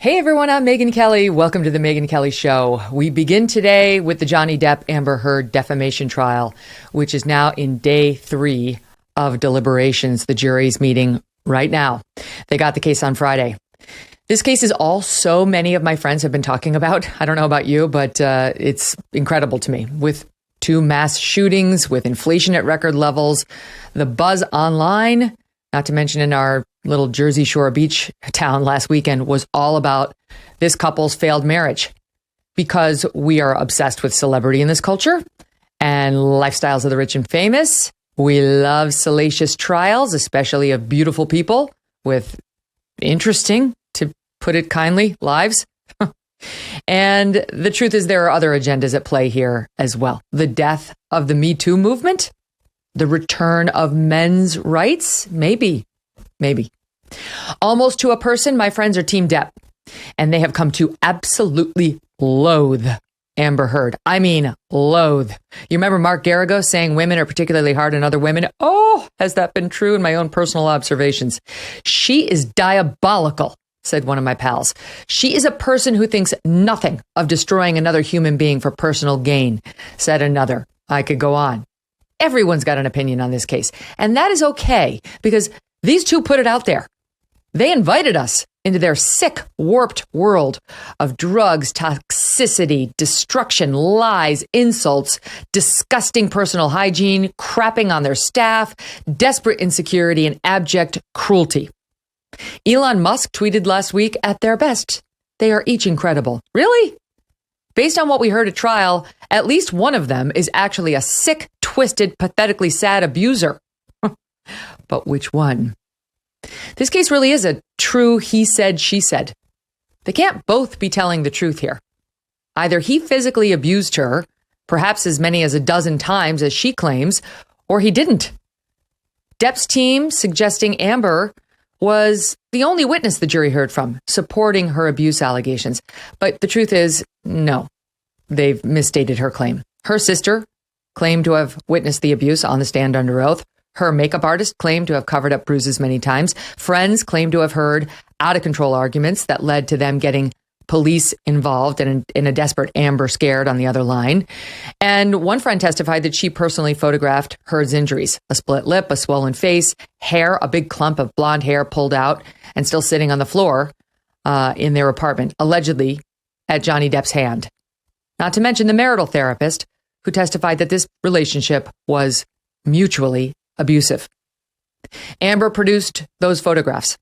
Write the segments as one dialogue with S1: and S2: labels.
S1: Hey everyone, I'm Megyn Kelly. Welcome to the Megyn Kelly Show. We begin today with the Johnny Depp Amber Heard defamation trial, which is now in day 3 of deliberations. The jury's meeting right now. They got the case on Friday. This case is all so many of my friends have been talking about. I don't know about you, but it's incredible to me. With 2 mass shootings, with inflation at record levels, the buzz online, not to mention in our little Jersey Shore beach town last weekend, was all about this couple's failed marriage, because we are obsessed with celebrity in this culture and lifestyles of the rich and famous. We love salacious trials, especially of beautiful people with interesting, to put it kindly, lives. And the truth is there are other agendas at play here as well. The death of the Me Too movement, the return of men's rights, maybe. Almost to a person, my friends are Team Depp, and they have come to absolutely loathe Amber Heard. I mean, loathe. You remember Mark Garrigo saying women are particularly hard on other women? Oh, has that been true in my own personal observations? She is diabolical, said one of my pals. She is a person who thinks nothing of destroying another human being for personal gain, said another. I could go on. Everyone's got an opinion on this case, and that is okay, because these two put it out there. They invited us into their sick, warped world of drugs, toxicity, destruction, lies, insults, disgusting personal hygiene, crapping on their staff, desperate insecurity, and abject cruelty. Elon Musk tweeted last week, at their best, they are each incredible. Really? Based on what we heard at trial, at least one of them is actually a sick, twisted, pathetically sad abuser. But which one? This case really is a true he said, she said. They can't both be telling the truth here. Either he physically abused her, perhaps as many as a dozen times as she claims, or he didn't. Depp's team suggesting Amber was the only witness the jury heard from, supporting her abuse allegations. But the truth is, no, they've misstated her claim. Her sister claimed to have witnessed the abuse on the stand under oath. Her makeup artist claimed to have covered up bruises many times. Friends claimed to have heard out-of-control arguments that led to them getting police involved and in a desperate Amber scared on the other line. And one friend testified that she personally photographed Heard's injuries: a split lip, a swollen face, hair, a big clump of blonde hair pulled out and still sitting on the floor in their apartment, allegedly at Johnny Depp's hand. Not to mention the marital therapist who testified that this relationship was mutually abusive. Amber produced those photographs,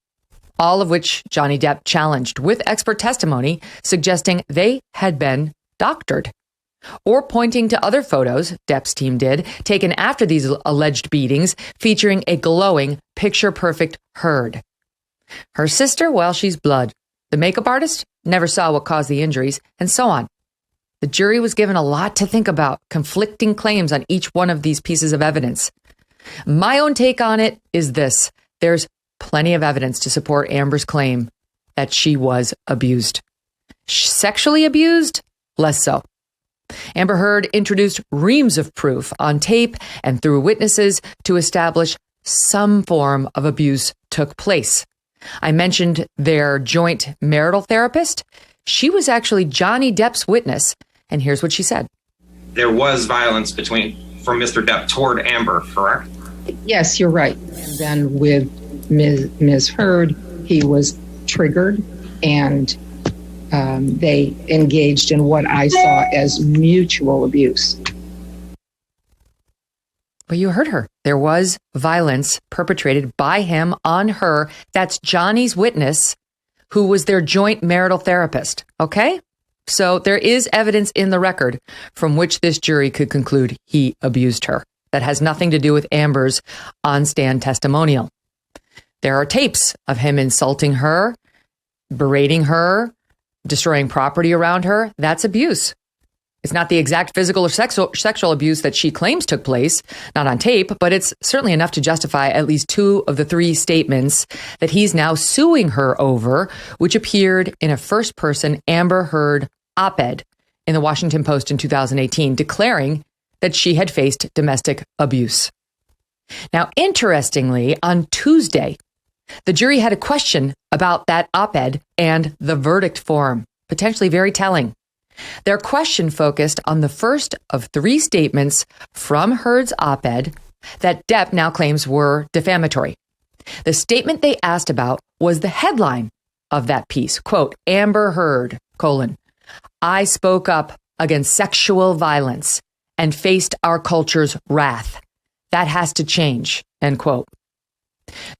S1: all of which Johnny Depp challenged with expert testimony suggesting they had been doctored, or pointing to other photos Depp's team did, taken after these alleged beatings, featuring a glowing, picture-perfect Heard. Her sister, well, she's blood. The makeup artist never saw what caused the injuries, and so on. The jury was given a lot to think about, conflicting claims on each one of these pieces of evidence. My own take on it is this: there's plenty of evidence to support Amber's claim that she was abused. Sexually abused? Less so. Amber Heard introduced reams of proof on tape and through witnesses to establish some form of abuse took place. I mentioned their joint marital therapist. She was actually Johnny Depp's witness, and here's what she said.
S2: There was violence from Mr. Depp toward Amber, correct?
S3: Yes, you're right. And then with Ms. Heard, he was triggered, and they engaged in what I saw as mutual abuse.
S1: Well, you heard her. There was violence perpetrated by him on her. That's Johnny's witness, who was their joint marital therapist. Okay? So there is evidence in the record from which this jury could conclude he abused her. That has nothing to do with Amber's on-stand testimonial. There are tapes of him insulting her, berating her, destroying property around her. That's abuse. It's not the exact physical or sexual abuse that she claims took place, not on tape, but it's certainly enough to justify at least 2 of the 3 statements that he's now suing her over, which appeared in a first-person Amber Heard op-ed in the Washington Post in 2018, declaring that she had faced domestic abuse. Now, interestingly, on Tuesday, The jury had a question about that op-ed and the verdict form, potentially very telling. Their question focused on the first of 3 statements from Heard's op-ed that Depp now claims were defamatory. The statement they asked about was the headline of that piece. Quote, Amber Heard, I spoke up against sexual violence and faced our culture's wrath. That has to change, end quote.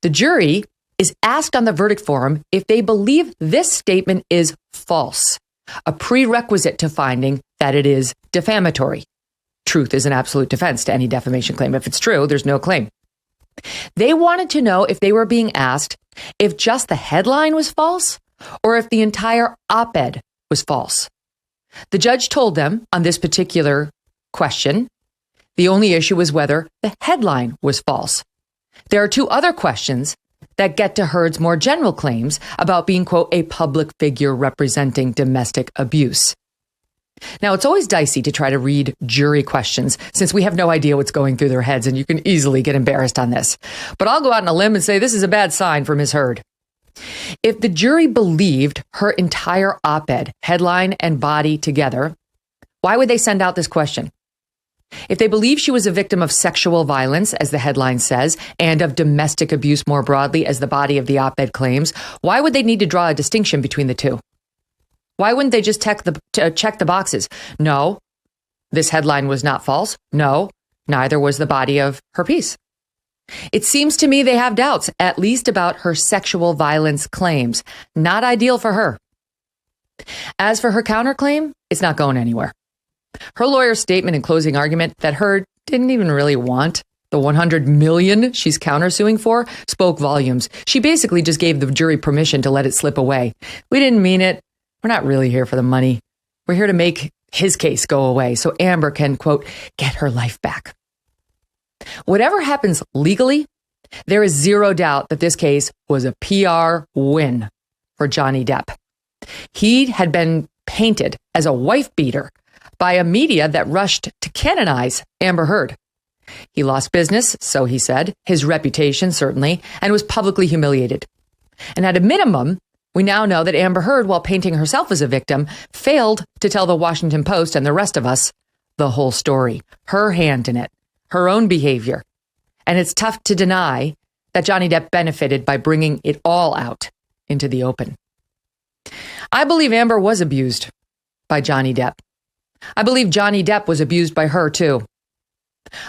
S1: The jury is asked on the verdict form if they believe this statement is false, a prerequisite to finding that it is defamatory. Truth is an absolute defense to any defamation claim. If it's true, there's no claim. They wanted to know if they were being asked if just the headline was false or if the entire op-ed was false. The judge told them on this particular question, the only issue was whether the headline was false. There are 2 other questions that get to Heard's more general claims about being, quote, a public figure representing domestic abuse. Now, it's always dicey to try to read jury questions since we have no idea what's going through their heads, and you can easily get embarrassed on this. But I'll go out on a limb and say this is a bad sign for Ms. Heard. If the jury believed her entire op-ed, headline and body together, why would they send out this question? If they believe she was a victim of sexual violence, as the headline says, and of domestic abuse more broadly, as the body of the op-ed claims, why would they need to draw a distinction between the 2? Why wouldn't they just check the boxes? No, this headline was not false. No, neither was the body of her piece. It seems to me they have doubts, at least about her sexual violence claims. Not ideal for her. As for her counterclaim, it's not going anywhere. Her lawyer's statement in closing argument that Heard didn't even really want the $100 million she's countersuing for spoke volumes. She basically just gave the jury permission to let it slip away. We didn't mean it. We're not really here for the money. We're here to make his case go away so Amber can, quote, get her life back. Whatever happens legally, there is zero doubt that this case was a PR win for Johnny Depp. He had been painted as a wife beater by a media that rushed to canonize Amber Heard. He lost business, so he said, his reputation certainly, and was publicly humiliated. And at a minimum, we now know that Amber Heard, while painting herself as a victim, failed to tell the Washington Post and the rest of us the whole story, her hand in it, her own behavior. And it's tough to deny that Johnny Depp benefited by bringing it all out into the open. I believe Amber was abused by Johnny Depp. I believe Johnny Depp was abused by her, too.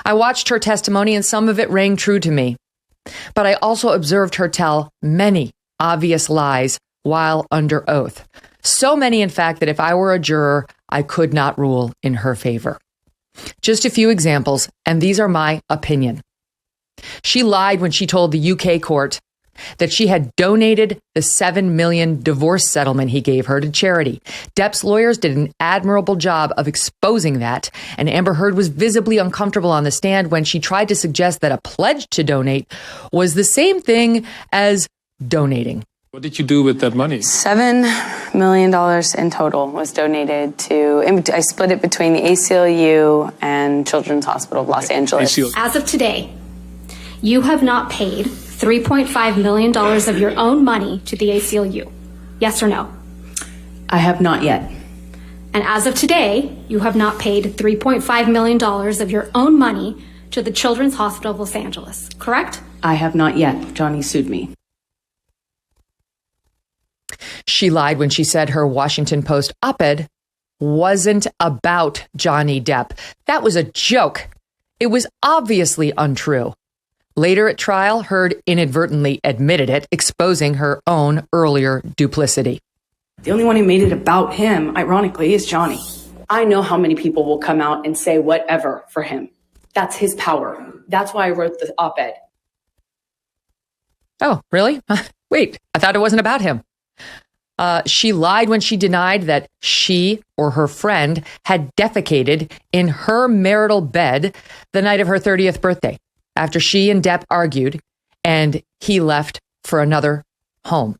S1: I watched her testimony and some of it rang true to me. But I also observed her tell many obvious lies while under oath. So many, in fact, that if I were a juror, I could not rule in her favor. Just a few examples, and these are my opinion. She lied when she told the UK court that she had donated the $7 million divorce settlement he gave her to charity. Depp's lawyers did an admirable job of exposing that, and Amber Heard was visibly uncomfortable on the stand when she tried to suggest that a pledge to donate was the same thing as donating.
S4: What did you do with that money?
S5: $7 million in total was donated to, I split it between the ACLU and Children's Hospital of Los Angeles.
S6: As of today, you have not paid $3.5 million of your own money to the ACLU. Yes or no?
S5: I have not yet.
S6: And as of today, you have not paid $3.5 million of your own money to the Children's Hospital of Los Angeles, correct?
S5: I have not yet. Johnny sued me.
S1: She lied when she said her Washington Post op-ed wasn't about Johnny Depp. That was a joke. It was obviously untrue. Later at trial, Heard inadvertently admitted it, exposing her own earlier duplicity.
S5: The only one who made it about him, ironically, is Johnny. I know how many people will come out and say whatever for him. That's his power. That's why I wrote the op-ed.
S1: Oh, really? Wait, I thought it wasn't about him. She lied when she denied that she or her friend had defecated in her marital bed the night of her 30th birthday, after she and Depp argued and he left for another home.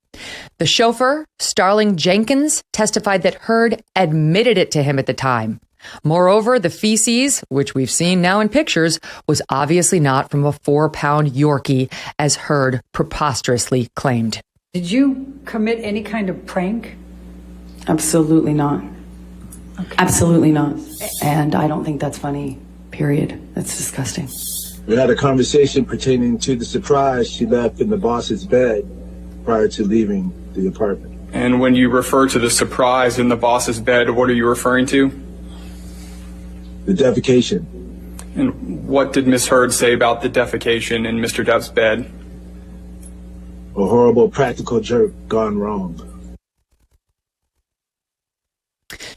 S1: The chauffeur, Starling Jenkins, testified that Heard admitted it to him at the time, Moreover, the feces, which we've seen now in pictures, was obviously not from a 4-pound Yorkie, as Heard preposterously claimed.
S4: Did you commit any kind of prank?
S5: Absolutely not. Okay. Absolutely not. And I don't think that's funny, period. That's disgusting.
S7: We had a conversation pertaining to the surprise she left in the boss's bed prior to leaving the apartment.
S8: And when you refer to the surprise in the boss's bed, what are you referring to?
S7: The defecation.
S8: And what did Miss Heard say about the defecation in Mr. Depp's bed?
S7: A horrible practical joke gone wrong.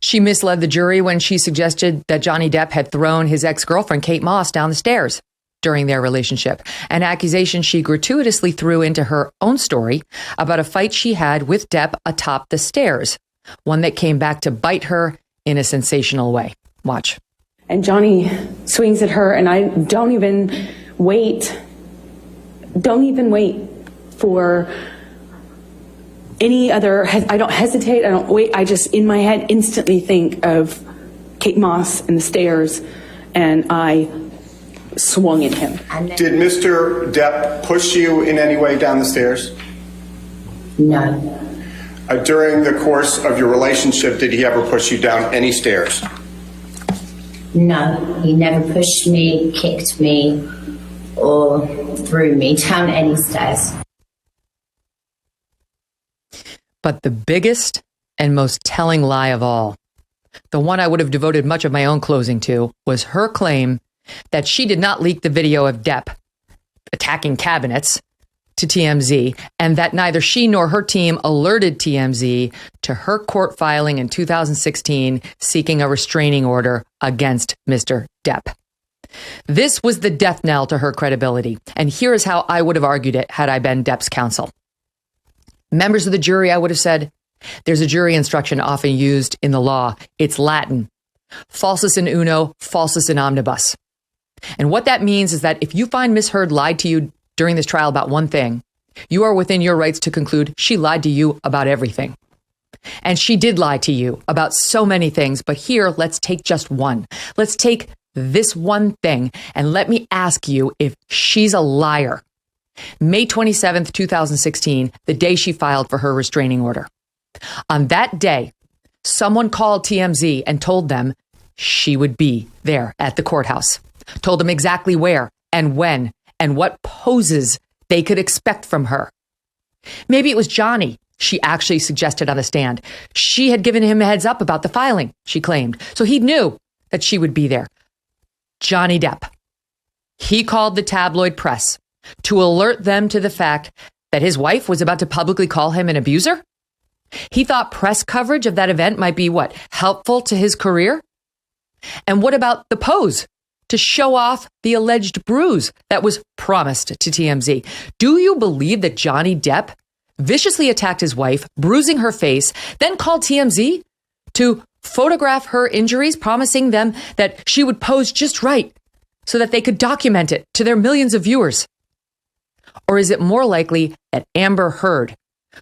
S1: She misled the jury when she suggested that Johnny Depp had thrown his ex-girlfriend, Kate Moss, down the stairs during their relationship, an accusation she gratuitously threw into her own story about a fight she had with Depp atop the stairs, one that came back to bite her in a sensational way. Watch.
S5: And Johnny swings at her, and I don't even wait for any other, I don't hesitate, I don't wait, I just in my head instantly think of Kate Moss and the stairs, and I swung at him.
S9: Did Mr. Depp push you in any way down the stairs?
S10: No.
S9: During the course of your relationship, did he ever push you down any stairs?
S10: No, he never pushed me, kicked me, or threw me down any stairs.
S1: But the biggest and most telling lie of all, the one I would have devoted much of my own closing to, was her claim that she did not leak the video of Depp attacking cabinets to TMZ, and that neither she nor her team alerted TMZ to her court filing in 2016 seeking a restraining order against Mr. Depp. This was the death knell to her credibility, and here is how I would have argued it had I been Depp's counsel. Members of the jury, I would have said, there's a jury instruction often used in the law. It's Latin. Falsus in uno, falsus in omnibus. And what that means is that if you find Miss Heard lied to you during this trial about one thing, you are within your rights to conclude she lied to you about everything. And she did lie to you about so many things, but here, let's take just one. Let's take this one thing, and let me ask you if she's a liar. May 27th, 2016, the day she filed for her restraining order. On that day, someone called TMZ and told them she would be there at the courthouse. Told them exactly where and when and what poses they could expect from her. Maybe it was Johnny, she actually suggested on the stand. She had given him a heads up about the filing, she claimed, so he knew that she would be there. Johnny Depp. He called the tabloid press to alert them to the fact that his wife was about to publicly call him an abuser? He thought press coverage of that event might be what? Helpful to his career? And what about the pose to show off the alleged bruise that was promised to TMZ? Do you believe that Johnny Depp viciously attacked his wife, bruising her face, then called TMZ to photograph her injuries, promising them that she would pose just right so that they could document it to their millions of viewers? Or is it more likely that Amber Heard,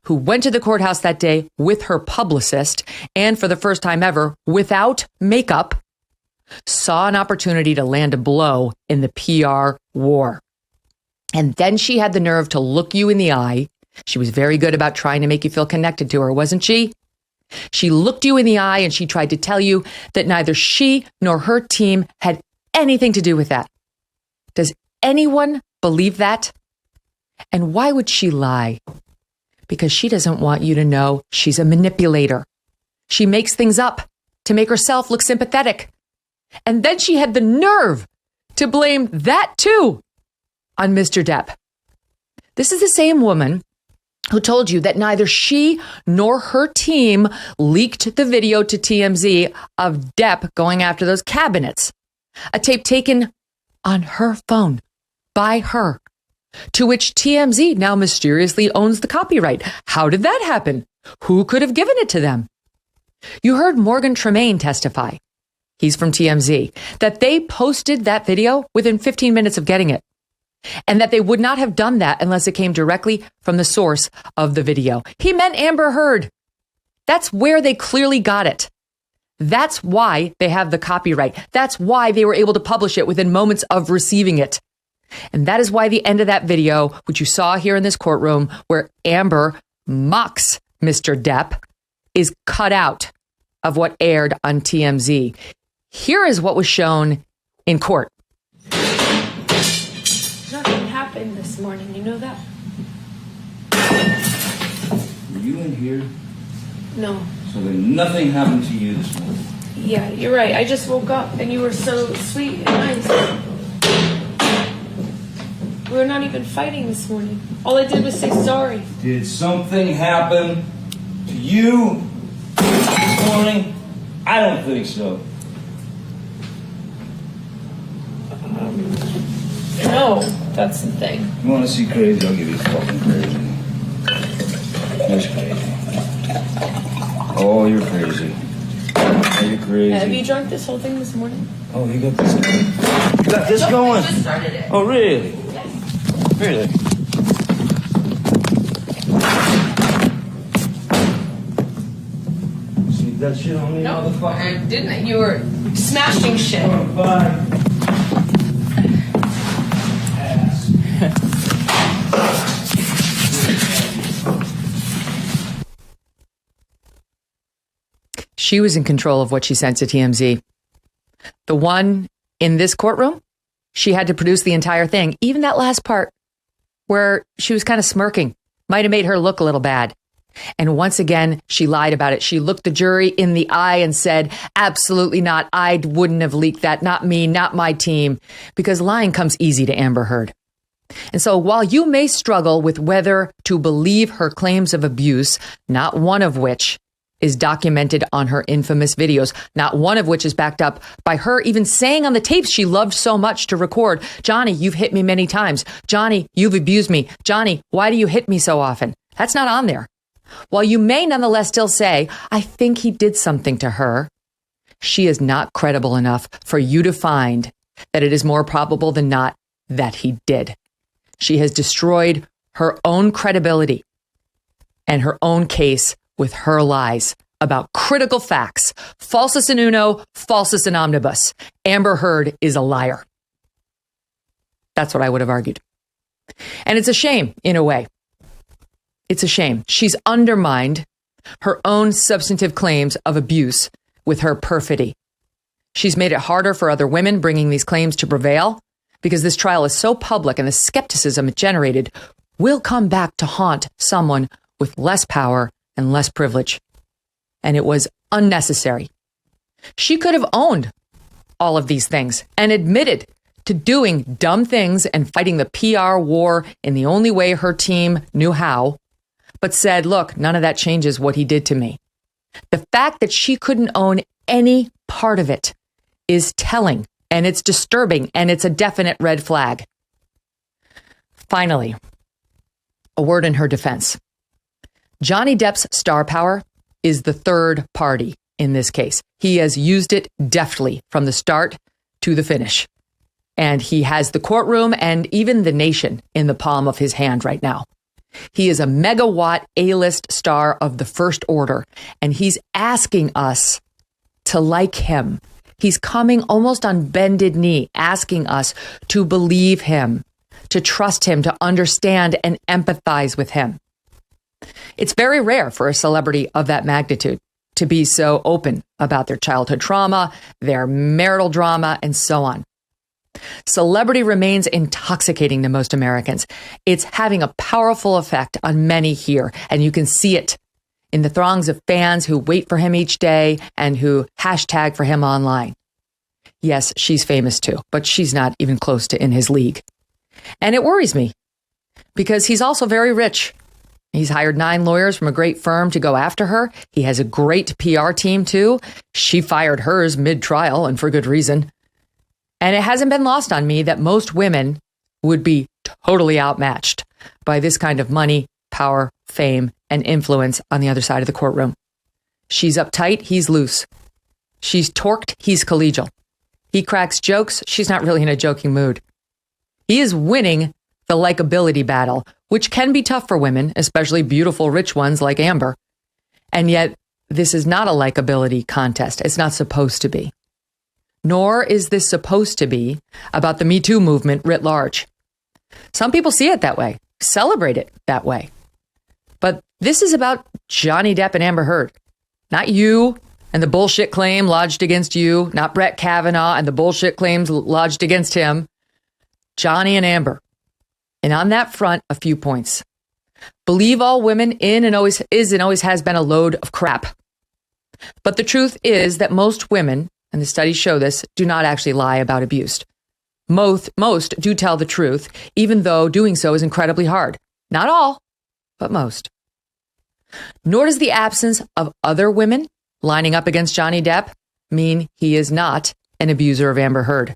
S1: who went to the courthouse that day with her publicist and for the first time ever without makeup, saw an opportunity to land a blow in the PR war? And then she had the nerve to look you in the eye. She was very good about trying to make you feel connected to her, wasn't she? She looked you in the eye and she tried to tell you that neither she nor her team had anything to do with that. Does anyone believe that? And why would she lie? Because she doesn't want you to know she's a manipulator. She makes things up to make herself look sympathetic. And then she had the nerve to blame that too on Mr. Depp. This is the same woman who told you that neither she nor her team leaked the video to TMZ of Depp going after those cabinets. A tape taken on her phone by her, to which TMZ now mysteriously owns the copyright. How did that happen? Who could have given it to them? You heard Morgan Tremaine testify. He's from TMZ, that they posted that video within 15 minutes of getting it, and that they would not have done that unless it came directly from the source of the video. He meant Amber Heard. That's where they clearly got it. That's why they have the copyright. That's why they were able to publish it within moments of receiving it. And that is why the end of that video, which you saw here in this courtroom, where Amber mocks Mr. Depp, is cut out of what aired on TMZ. Here is what was shown in court.
S11: Nothing happened this morning, you know that?
S12: Were you in here?
S11: No.
S12: So then nothing happened to you this morning?
S11: Yeah, you're right. I just woke up and you were so sweet and nice. We were not even fighting this morning. All I did was say sorry.
S12: Did something happen to you this morning? I don't think so.
S11: No, that's the thing.
S12: You want to see crazy? I'll give you fucking crazy. That's crazy. Oh, you're crazy. Oh, you're crazy.
S11: Have you drunk this whole thing this morning?
S12: Oh, you got this going? You got this going?
S11: I just started it.
S12: Oh, really?
S11: Yes.
S12: Really? See that shit on me,
S11: No,
S12: motherfucker?
S11: I didn't. You were smashing shit.
S12: Oh, bye. Ass.
S1: She was in control of what she sent to TMZ. The one in this courtroom, she had to produce the entire thing. Even that last part where she was kind of smirking might have made her look a little bad. And once again, she lied about it. She looked the jury in the eye and said, absolutely not. I wouldn't have leaked that. Not me, not my team. Because lying comes easy to Amber Heard. And so while you may struggle with whether to believe her claims of abuse, not one of which is documented on her infamous videos, not one of which is backed up by her even saying on the tapes she loved so much to record, Johnny, you've hit me many times. Johnny, you've abused me. Johnny, why do you hit me so often? That's not on there. While you may nonetheless still say, I think he did something to her, she is not credible enough for you to find that it is more probable than not that he did. She has destroyed her own credibility and her own case with her lies about critical facts. Falsus in uno, falsus in omnibus. Amber Heard is a liar. That's what I would have argued. And it's a shame, in a way. It's a shame. She's undermined her own substantive claims of abuse with her perfidy. She's made it harder for other women bringing these claims to prevail because this trial is so public and the skepticism it generated will come back to haunt someone with less power and less privilege. And it was unnecessary. She could have owned all of these things and admitted to doing dumb things and fighting the PR war in the only way her team knew how, but said, look, none of that changes what he did to me. The fact that she couldn't own any part of it is telling, and it's disturbing, and it's a definite red flag. Finally, a word in her defense. Johnny Depp's star power is the third party in this case. He has used it deftly from the start to the finish. And he has the courtroom and even the nation in the palm of his hand right now. He is a megawatt A-list star of the first order, and he's asking us to like him. He's coming almost on bended knee, asking us to believe him, to trust him, to understand and empathize with him. It's very rare for a celebrity of that magnitude to be so open about their childhood trauma, their marital drama, and so on. Celebrity remains intoxicating to most Americans. It's having a powerful effect on many here, and you can see it in the throngs of fans who wait for him each day and who hashtag for him online. Yes, she's famous too, but she's not even close to in his league. And it worries me because he's also very rich. He's hired 9 lawyers from a great firm to go after her. He has a great PR team too. She fired hers mid-trial and for good reason. And it hasn't been lost on me that most women would be totally outmatched by this kind of money, power, fame, and influence on the other side of the courtroom. She's uptight, he's loose. She's torqued, he's collegial. He cracks jokes, she's not really in a joking mood. He is winning the likability battle, which can be tough for women, especially beautiful, rich ones like Amber. And yet, this is not a likability contest. It's not supposed to be. Nor is this supposed to be about the Me Too movement writ large. Some people see it that way, celebrate it that way. But this is about Johnny Depp and Amber Heard, not you and the bullshit claim lodged against you, not Brett Kavanaugh and the bullshit claims lodged against him. Johnny and Amber. And on that front, a few points. Believe all women always has been a load of crap. But the truth is that most women, and the studies show this, do not actually lie about abuse. Most do tell the truth, even though doing so is incredibly hard. Not all, but most. Nor does the absence of other women lining up against Johnny Depp mean he is not an abuser of Amber Heard.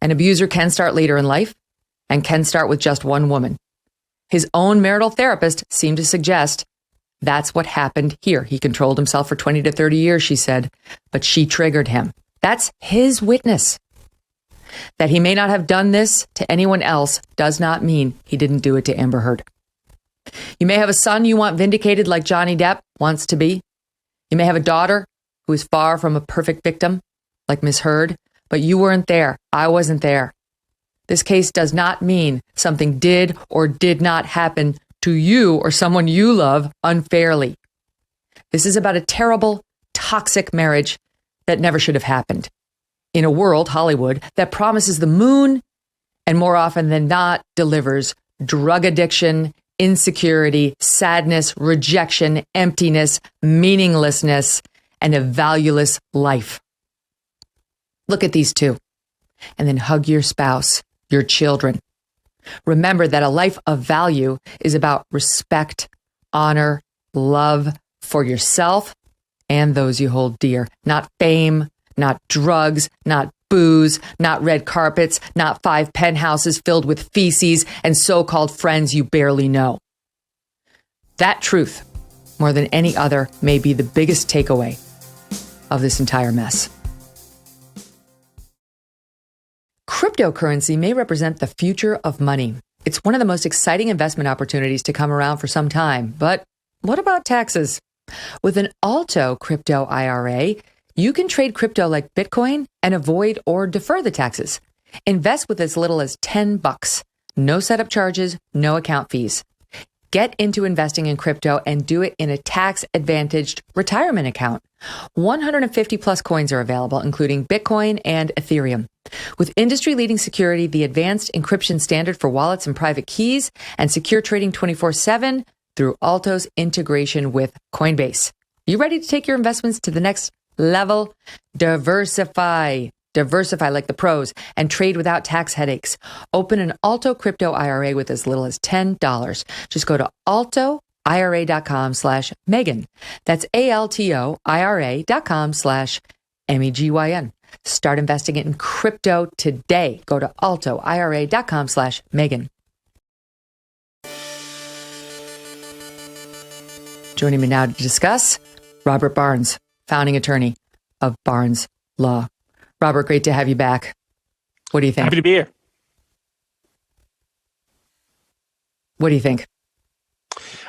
S1: An abuser can start later in life and can start with just one woman. His own marital therapist seemed to suggest that's what happened here. He controlled himself for 20 to 30 years, she said, but she triggered him. That's his witness. That he may not have done this to anyone else does not mean he didn't do it to Amber Heard. You may have a son you want vindicated like Johnny Depp wants to be. You may have a daughter who is far from a perfect victim like Miss Heard, but you weren't there. I wasn't there. This case does not mean something did or did not happen to you or someone you love unfairly. This is about a terrible, toxic marriage that never should have happened. In a world, Hollywood, that promises the moon and more often than not delivers drug addiction, insecurity, sadness, rejection, emptiness, meaninglessness, and a valueless life. Look at these two and then hug your spouse, your children. Remember that a life of value is about respect, honor, love for yourself and those you hold dear. Not fame, not drugs, not booze, not red carpets, not 5 penthouses filled with feces and so-called friends you barely know. That truth, more than any other, may be the biggest takeaway of this entire mess. Cryptocurrency may represent the future of money. It's one of the most exciting investment opportunities to come around for some time. But what about taxes? With an Alto crypto IRA, you can trade crypto like Bitcoin and avoid or defer the taxes. Invest with as little as $10. No setup charges, no account fees. Get into investing in crypto and do it in a tax-advantaged retirement account. 150 plus coins are available, including Bitcoin and Ethereum. With industry-leading security, the advanced encryption standard for wallets and private keys, and secure trading 24/7 through Alto's integration with Coinbase. You ready to take your investments to the next level? Diversify like the pros and trade without tax headaches. Open an Alto crypto IRA with as little as $10. Just go to altoira.com/Megyn. That's ALTOIRA.com/MEGYN. Start investing in crypto today. Go to altoira.com/Megyn. Joining me now to discuss, Robert Barnes, founding attorney of Barnes Law. Robert, great to have you back. What do you think?
S13: Happy to be here.
S1: What do you think?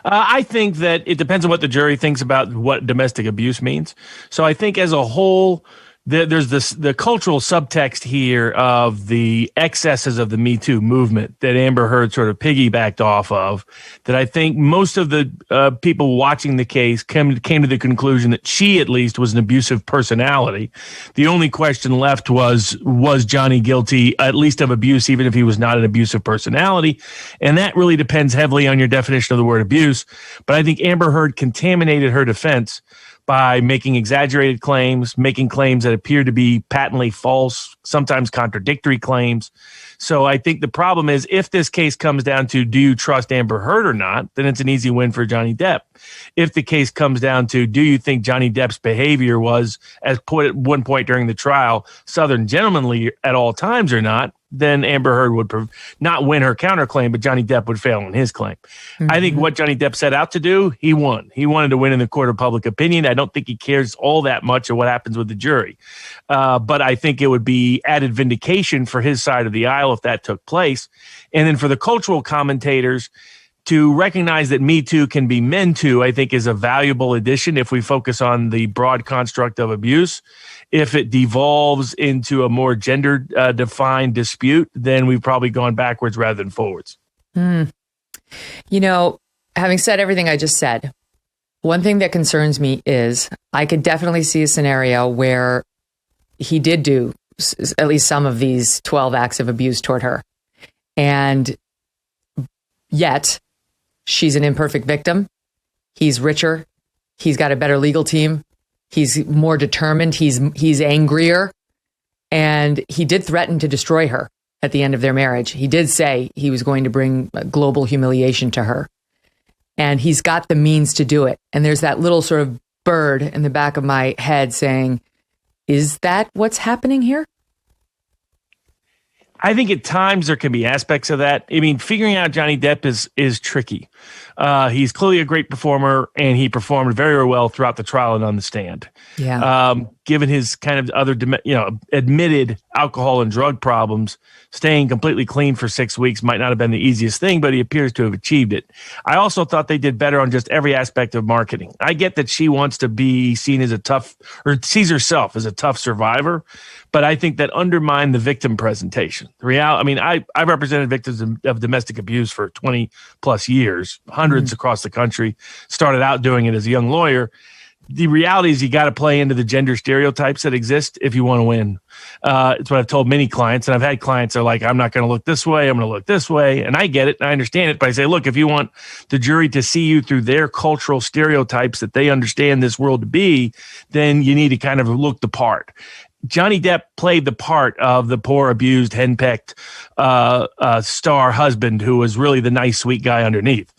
S13: I think that it depends on what the jury thinks about what domestic abuse means. So I think as a whole, there's the cultural subtext here of the excesses of the Me Too movement that Amber Heard sort of piggybacked off of, that I think most of the people watching the case came to the conclusion that she at least was an abusive personality. The only question left was Johnny guilty at least of abuse, even if he was not an abusive personality? And that really depends heavily on your definition of the word abuse. But I think Amber Heard contaminated her defense by making exaggerated claims, making claims that appear to be patently false, sometimes contradictory claims. So I think the problem is, if this case comes down to do you trust Amber Heard or not, then it's an easy win for Johnny Depp. If the case comes down to do you think Johnny Depp's behavior was, as put at one point during the trial, Southern gentlemanly at all times or not, then Amber Heard would not win her counterclaim, but Johnny Depp would fail on his claim. Mm-hmm. I think what Johnny Depp set out to do, he won. He wanted to win in the court of public opinion. I don't think he cares all that much of what happens with the jury. But I think it would be added vindication for his side of the aisle if that took place. And then for the cultural commentators to recognize that Me Too can be Men Too, I think, is a valuable addition if we focus on the broad construct of abuse. If it devolves into a more gender-defined dispute, then we've probably gone backwards rather than forwards.
S1: You know, having said everything I just said, one thing that concerns me is I could definitely see a scenario where he did do at least some of these 12 acts of abuse toward her. And yet, she's an imperfect victim. He's richer. He's got a better legal team. He's more determined. He's angrier. And he did threaten to destroy her at the end of their marriage. He did say he was going to bring global humiliation to her. And he's got the means to do it. And there's that little sort of bird in the back of my head saying, is that what's happening here?
S13: I think at times there can be aspects of that. I mean, figuring out Johnny Depp is tricky. He's clearly a great performer, and he performed very well throughout the trial and on the stand.
S1: Yeah.
S13: Given his kind of other, admitted alcohol and drug problems, staying completely clean for 6 weeks might not have been the easiest thing, but he appears to have achieved it. I also thought they did better on just every aspect of marketing. I get that she wants to be seen as sees herself as a tough survivor, but I think that undermined the victim presentation. I represented victims of domestic abuse for 20 plus years, hundreds across the country, started out doing it as a young lawyer. The reality is you got to play into the gender stereotypes that exist if you want to win. It's what I've told many clients, and I've had clients that are like, I'm not going to look this way, I'm going to look this way. And I get it, and I understand it, but I say, look, if you want the jury to see you through their cultural stereotypes that they understand this world to be, then you need to kind of look the part. Johnny Depp played the part of the poor, abused, henpecked star husband who was really the nice, sweet guy underneath.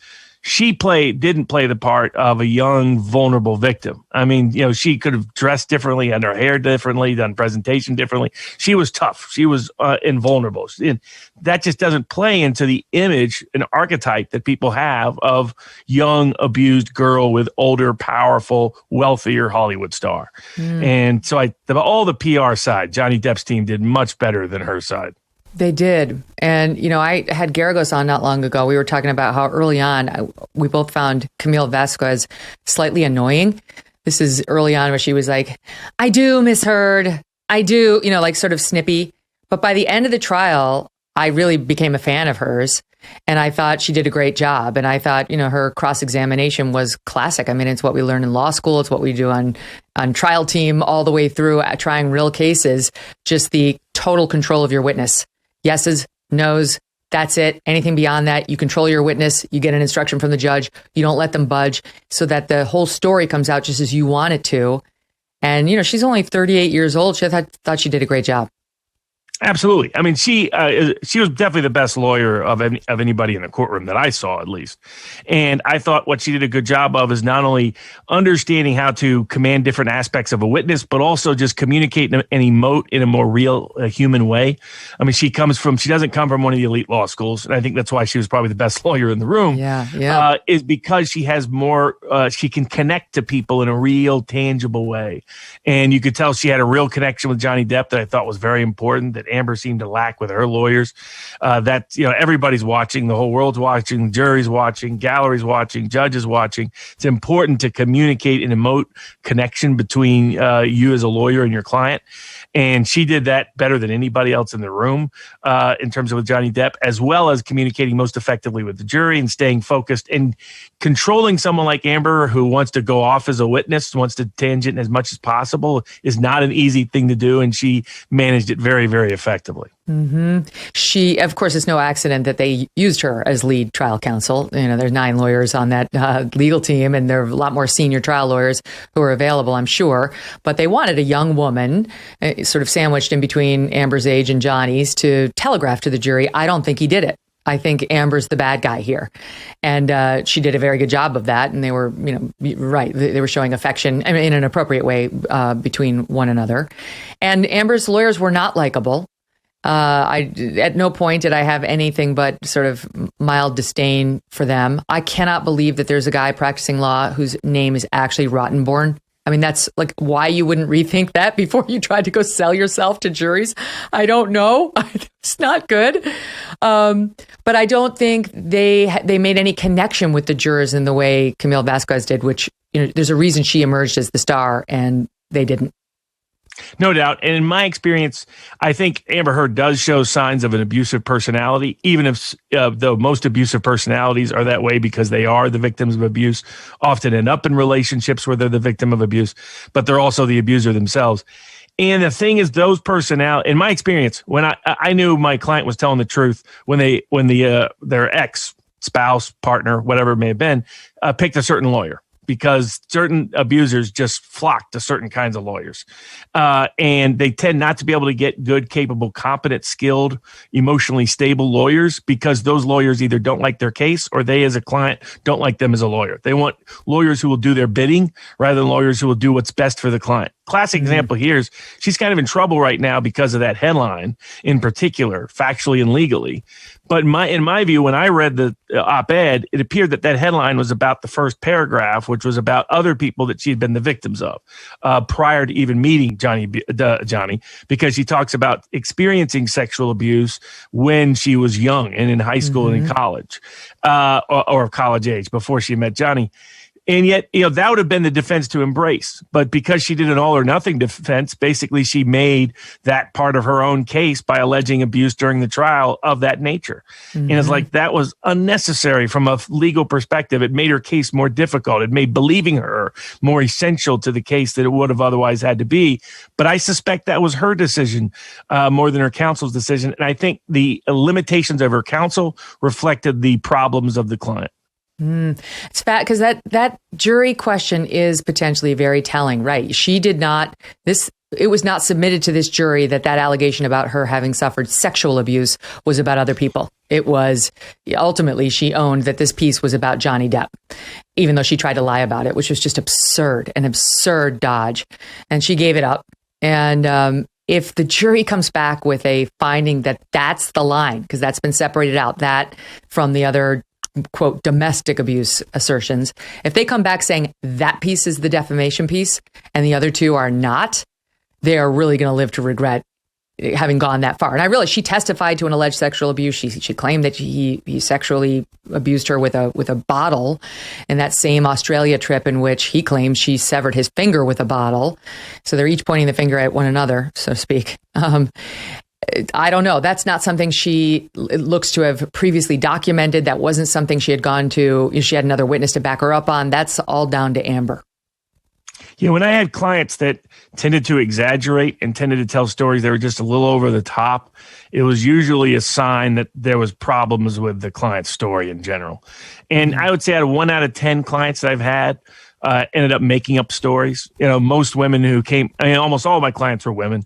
S13: She didn't play the part of a young, vulnerable victim. I mean, she could have dressed differently, had her hair differently, done presentation differently. She was tough. She was invulnerable. And that just doesn't play into the image and archetype that people have of young, abused girl with older, powerful, wealthier Hollywood star. And so all the PR side, Johnny Depp's team did much better than her side.
S1: They did. And, I had Garagos on not long ago. We were talking about how early on we both found Camille Vasquez slightly annoying. This is early on where she was like, I do, Miss Heard. I do, like sort of snippy. But by the end of the trial, I really became a fan of hers. And I thought she did a great job. And I thought, her cross-examination was classic. I mean, it's what we learn in law school. It's what we do on trial team all the way through trying real cases. Just the total control of your witness. Yeses, nos, that's it. Anything beyond that, you control your witness. You get an instruction from the judge. You don't let them budge so that the whole story comes out just as you want it to. And, she's only 38 years old. She thought she did a great job.
S13: Absolutely. I mean, she was definitely the best lawyer of anybody in the courtroom that I saw, at least. And I thought what she did a good job of is not only understanding how to command different aspects of a witness, but also just communicate and emote in a more real, human way. I mean, she doesn't come from one of the elite law schools, and I think that's why she was probably the best lawyer in the room.
S1: Yeah.
S13: Is because she has more. She can connect to people in a real, tangible way, and you could tell she had a real connection with Johnny Depp that I thought was very important. That Amber seemed to lack with her lawyers. Everybody's watching, the whole world's watching, the jury's watching, gallery's watching, judges watching. It's important to communicate and emote connection between you as a lawyer and your client. And she did that better than anybody else in the room in terms of with Johnny Depp, as well as communicating most effectively with the jury and staying focused and controlling someone like Amber who wants to go off as a witness, wants to tangent as much as possible is not an easy thing to do. And she managed it very, very effectively.
S1: Mm-hmm. She, of course, it's no accident that they used her as lead trial counsel. There's 9 lawyers on that legal team, and there are a lot more senior trial lawyers who are available, I'm sure. But they wanted a young woman sort of sandwiched in between Amber's age and Johnny's to telegraph to the jury. I don't think he did it. I think Amber's the bad guy here. And she did a very good job of that. And they were, right. They were showing affection in an appropriate way between one another. And Amber's lawyers were not likable. At no point did I have anything but sort of mild disdain for them. I cannot believe that there's a guy practicing law whose name is actually Rottenborn. I mean, that's like why you wouldn't rethink that before you tried to go sell yourself to juries. I don't know. It's not good. But I don't think they made any connection with the jurors in the way Camille Vasquez did, which, there's a reason she emerged as the star and they didn't.
S13: No doubt. And in my experience, I think Amber Heard does show signs of an abusive personality, even if though most abusive personalities are that way because they are the victims of abuse, often end up in relationships where they're the victim of abuse, but they're also the abuser themselves. And the thing is, those personality, in my experience, when I knew my client was telling the truth when their ex spouse, partner, whatever it may have been, picked a certain lawyer. Because certain abusers just flock to certain kinds of lawyers. And they tend not to be able to get good, capable, competent, skilled, emotionally stable lawyers because those lawyers either don't like their case or they as a client don't like them as a lawyer. They want lawyers who will do their bidding rather than lawyers who will do what's best for the client. Classic example here is she's kind of in trouble right now because of that headline in particular, factually and legally. But in my view, when I read the op-ed, it appeared that headline was about the first paragraph, which was about other people that she'd been the victims of prior to even meeting Johnny, because she talks about experiencing sexual abuse when she was young and in high school and in college or college age before she met Johnny. And yet, that would have been the defense to embrace. But because she did an all or nothing defense, basically she made that part of her own case by alleging abuse during the trial of that nature. And it's like that was unnecessary from a legal perspective. It made her case more difficult. It made believing her more essential to the case than it would have otherwise had to be. But I suspect that was her decision more than her counsel's decision. And I think the limitations of her counsel reflected the problems of the client.
S1: It's fat because that jury question is potentially very telling, right? She did not, it was not submitted to this jury that allegation about her having suffered sexual abuse was about other people. It was, ultimately, she owned that this piece was about Johnny Depp, even though she tried to lie about it, which was just an absurd dodge. And she gave it up. And if the jury comes back with a finding that that's the line, because that's been separated out, that from the other quote, domestic abuse assertions, if they come back saying that piece is the defamation piece and the other two are not, they are really going to live to regret having gone that far. And I realize she testified to an alleged sexual abuse. She claimed that he sexually abused her with a bottle in that same Australia trip in which he claimed she severed his finger with a bottle. So they're each pointing the finger at one another, so to speak. I don't know. That's not something she looks to have previously documented. That wasn't something she had gone to. She had another witness to back her up on. That's all down to Amber.
S13: Yeah, when I had clients that tended to exaggerate and tended to tell stories that were just a little over the top, it was usually a sign that there was problems with the client's story in general. And I would say out of 1 out of 10 clients that I've had, ended up making up stories. Most women who came, almost all of my clients were women.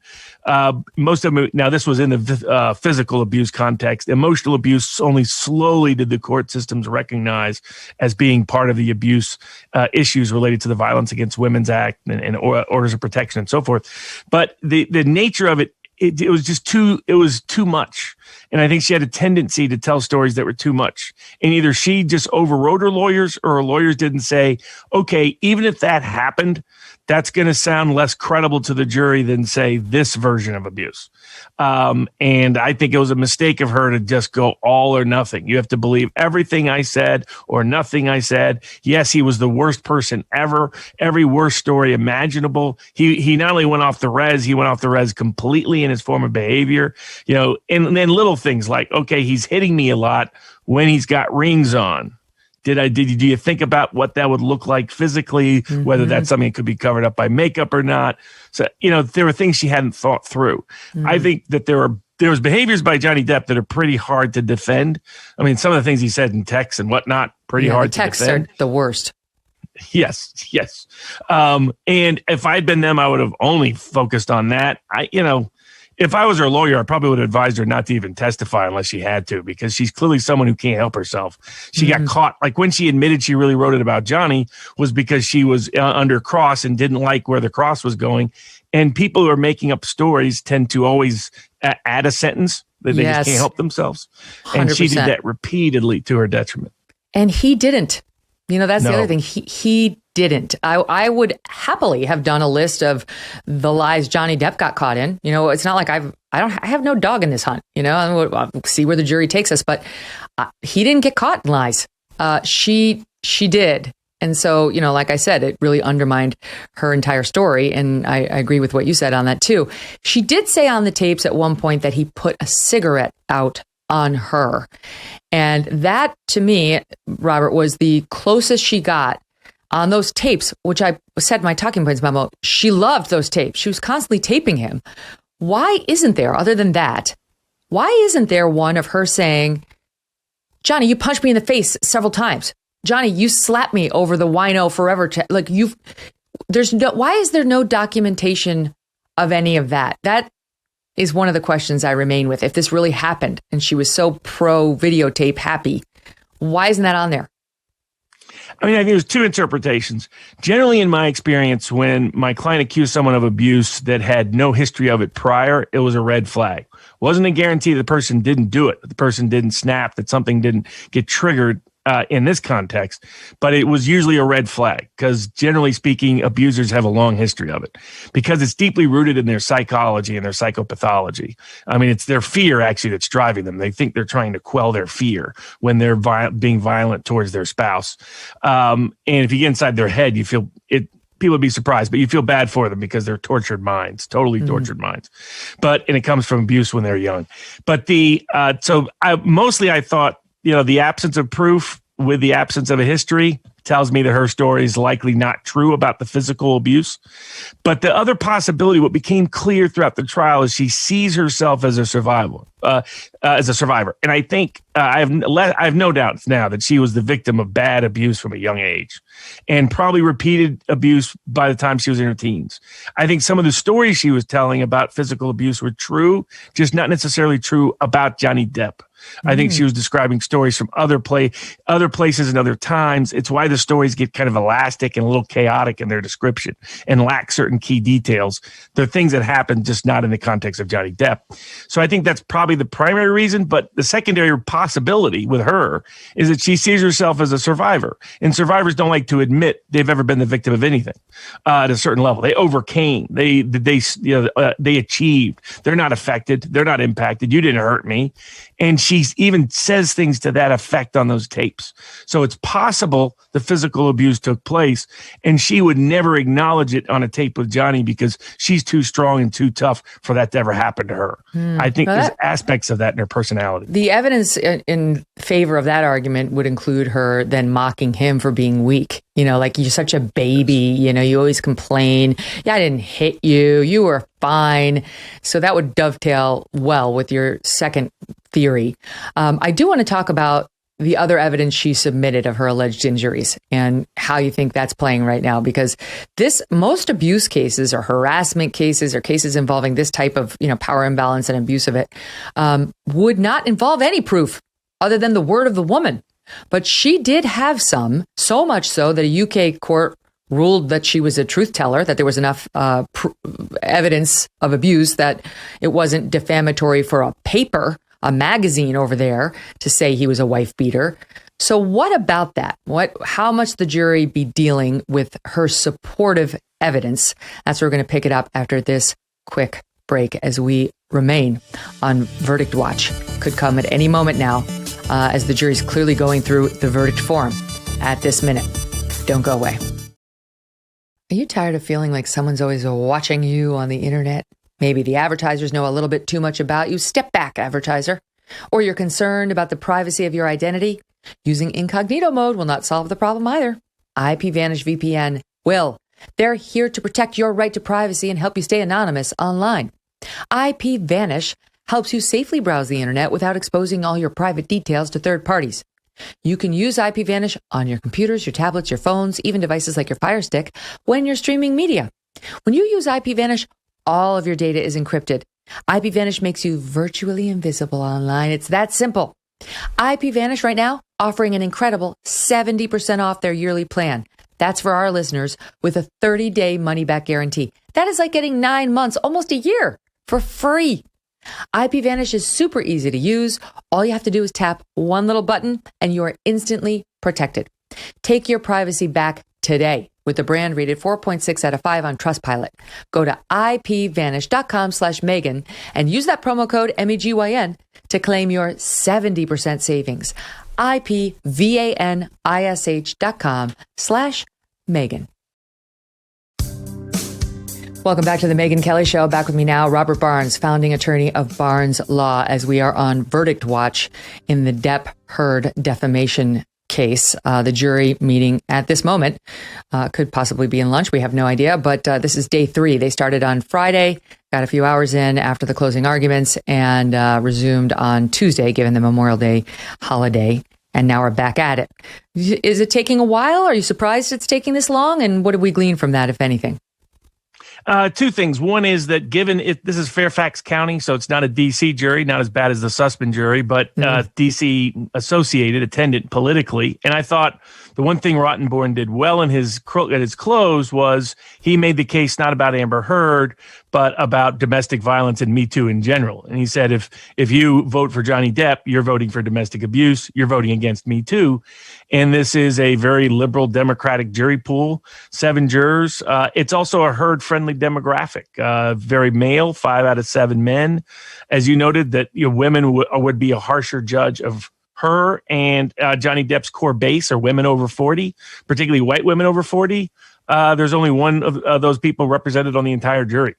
S13: Most of them, now this was in the physical abuse context. Emotional abuse only slowly did the court systems recognize as being part of the abuse issues related to the Violence Against Women's Act and orders of protection and so forth. But the nature of it was just too much. And I think she had a tendency to tell stories that were too much. And either she just overrode her lawyers or her lawyers didn't say, okay, even if that happened, that's going to sound less credible to the jury than, say, this version of abuse. And I think it was a mistake of her to just go all or nothing. You have to believe everything I said or nothing I said. Yes, he was the worst person ever. Every worst story imaginable. He not only went off the res, he went off the res completely in his form of behavior. And then little things like, okay, he's hitting me a lot when he's got rings on. Do you think about what that would look like physically, whether that's something that could be covered up by makeup or not? So, there were things she hadn't thought through. I think that there was behaviors by Johnny Depp that are pretty hard to defend. I mean, some of the things he said in texts and whatnot, pretty hard to defend.
S1: Texts are the worst.
S13: Yes. And if I'd been them, I would have only focused on that. If I was her lawyer, I probably would have advised her not to even testify unless she had to, because she's clearly someone who can't help herself. She got caught. Like when she admitted she really wrote it about Johnny was because she was under cross and didn't like where the cross was going. And people who are making up stories tend to always add a sentence that they just can't help themselves. 100%. And she did that repeatedly to her detriment.
S1: And he didn't. That's the other thing. He didn't. I would happily have done a list of the lies Johnny Depp got caught in. You know, it's not like I have no dog in this hunt. You know, I'll see where the jury takes us. But he didn't get caught in lies. She did. And so, you know, like I said, it really undermined her entire story. And I agree with what you said on that, too. She did say on the tapes at one point that he put a cigarette out on her. And that, to me, Robert, was the closest she got on those tapes, which I said in my talking points memo. She loved those tapes. She was constantly taping him. Why isn't there, other than that, why isn't there one of her saying, Johnny, you punched me in the face several times. Johnny, you slapped me over the wino forever. Why is there no documentation of any of that? That is one of the questions I remain with. If this really happened and she was so pro videotape happy, why isn't that on there?
S13: I mean, I think there's two interpretations. Generally, in my experience, when my client accused someone of abuse that had no history of it prior, it was a red flag. Wasn't a guarantee the person didn't do it, that the person didn't snap, that something didn't get triggered in this context, but it was usually a red flag because generally speaking, abusers have a long history of it because it's deeply rooted in their psychology and their psychopathology. I mean, it's their fear actually that's driving them. They think they're trying to quell their fear when they're being violent towards their spouse. And if you get inside their head, you feel it. People would be surprised, but you feel bad for them because they're tortured minds, totally tortured minds. And it comes from abuse when they're young. But I thought, you know, the absence of proof with the absence of a history tells me that her story is likely not true about the physical abuse. But the other possibility, what became clear throughout the trial, is she sees herself as a survivor. And I think I have no doubts now that she was the victim of bad abuse from a young age and probably repeated abuse by the time she was in her teens. I think some of the stories she was telling about physical abuse were true, just not necessarily true about Johnny Depp. I think she was describing stories from other places and other times. It's why the stories get kind of elastic and a little chaotic in their description and lack certain key details. They're things that happen, just not in the context of Johnny Depp. So I think that's probably the primary reason. But the secondary possibility with her is that she sees herself as a survivor. And survivors don't like to admit they've ever been the victim of anything at a certain level. They overcame. They achieved. They're not affected. They're not impacted. You didn't hurt me. And she even says things to that effect on those tapes. So it's possible the physical abuse took place, and she would never acknowledge it on a tape with Johnny because she's too strong and too tough for that to ever happen to her. I think there's aspects of that in her personality.
S1: The evidence in favor of that argument would include her then mocking him for being weak. You know, like, you're such a baby, you know, you always complain. Yeah, I didn't hit you. You were fine. So that would dovetail well with your second theory. I do want to talk about the other evidence she submitted of her alleged injuries and how you think that's playing right now, because most abuse cases or harassment cases or cases involving this type of, you know, power imbalance and abuse of it would not involve any proof other than the word of the woman. But she did have some, so much so that a UK court ruled that she was a truth teller, that there was enough evidence of abuse that it wasn't defamatory for a magazine over there to say he was a wife beater. So what about that? How much the jury be dealing with her supportive evidence? That's where we're going to pick it up after this quick break as we remain on Verdict Watch. Could come at any moment now as the jury's clearly going through the verdict form at this minute. Don't go away. Are you tired of feeling like someone's always watching you on the internet? Maybe the advertisers know a little bit too much about you. Step back, advertiser. Or you're concerned about the privacy of your identity? Using incognito mode will not solve the problem either. IPVanish VPN will. They're here to protect your right to privacy and help you stay anonymous online. IPVanish helps you safely browse the internet without exposing all your private details to third parties. You can use IPVanish on your computers, your tablets, your phones, even devices like your Fire Stick when you're streaming media. When you use IPVanish, all of your data is encrypted. IPVanish makes you virtually invisible online. It's that simple. IPVanish right now offering an incredible 70% off their yearly plan. That's for our listeners with a 30-day money-back guarantee. That is like getting 9 months, almost a year, for free. IPVanish is super easy to use. All you have to do is tap one little button and you are instantly protected. Take your privacy back today. with the brand rated 4.6 out of 5 on Trustpilot. Go to ipvanish.com/Megyn and use that promo code MEGYN to claim your 70% savings. ipvanish.com/Megyn. Welcome back to the Megyn Kelly Show. Back with me now, Robert Barnes, founding attorney of Barnes Law, as we are on verdict watch in the Depp-Heard defamation case. The jury meeting at this moment could possibly be in lunch. We have no idea, but this is day 3. They started on Friday, got a few hours in after the closing arguments, and resumed on Tuesday, given the Memorial Day holiday. And now we're back at it. Is it taking a while? Are you surprised it's taking this long? And what did we glean from that, if anything?
S13: Two things. One is that given this is Fairfax County, so it's not a D.C. jury, not as bad as the Sussman jury, but D.C. associated, attendant politically. And I thought the one thing Rottenborn did well at his close was he made the case not about Amber Heard, but about domestic violence and Me Too in general. And he said, if you vote for Johnny Depp, you're voting for domestic abuse, you're voting against Me Too. And this is a very liberal Democratic jury pool, 7 jurors. It's also a Heard-friendly demographic, very male, 5 out of 7 men. As you noted, that women would be a harsher judge of her and Johnny Depp's core base are women over 40, particularly white women over 40. There's only one of those people represented on the entire jury.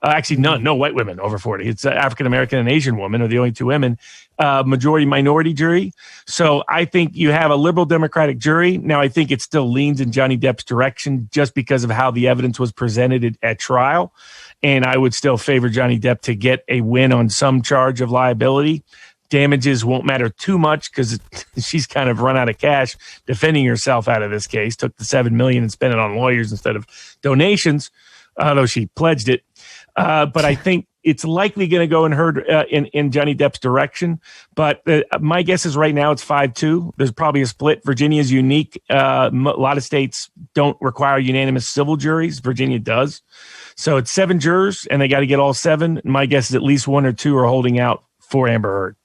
S13: Actually, no white women over 40. It's African-American and Asian women are the only 2 women. Majority minority jury. So I think you have a liberal Democratic jury. Now, I think it still leans in Johnny Depp's direction just because of how the evidence was presented at trial. And I would still favor Johnny Depp to get a win on some charge of liability. Damages won't matter too much because she's kind of run out of cash defending herself out of this case. Took the $7 million and spent it on lawyers instead of donations, though she pledged it. But I think it's likely going to go in Johnny Depp's direction. But my guess is right now it's 5-2. There's probably a split. Virginia's unique. A lot of states don't require unanimous civil juries. Virginia does. So it's 7 jurors, and they got to get all 7. My guess is at least 1 or 2 are holding out for Amber Heard.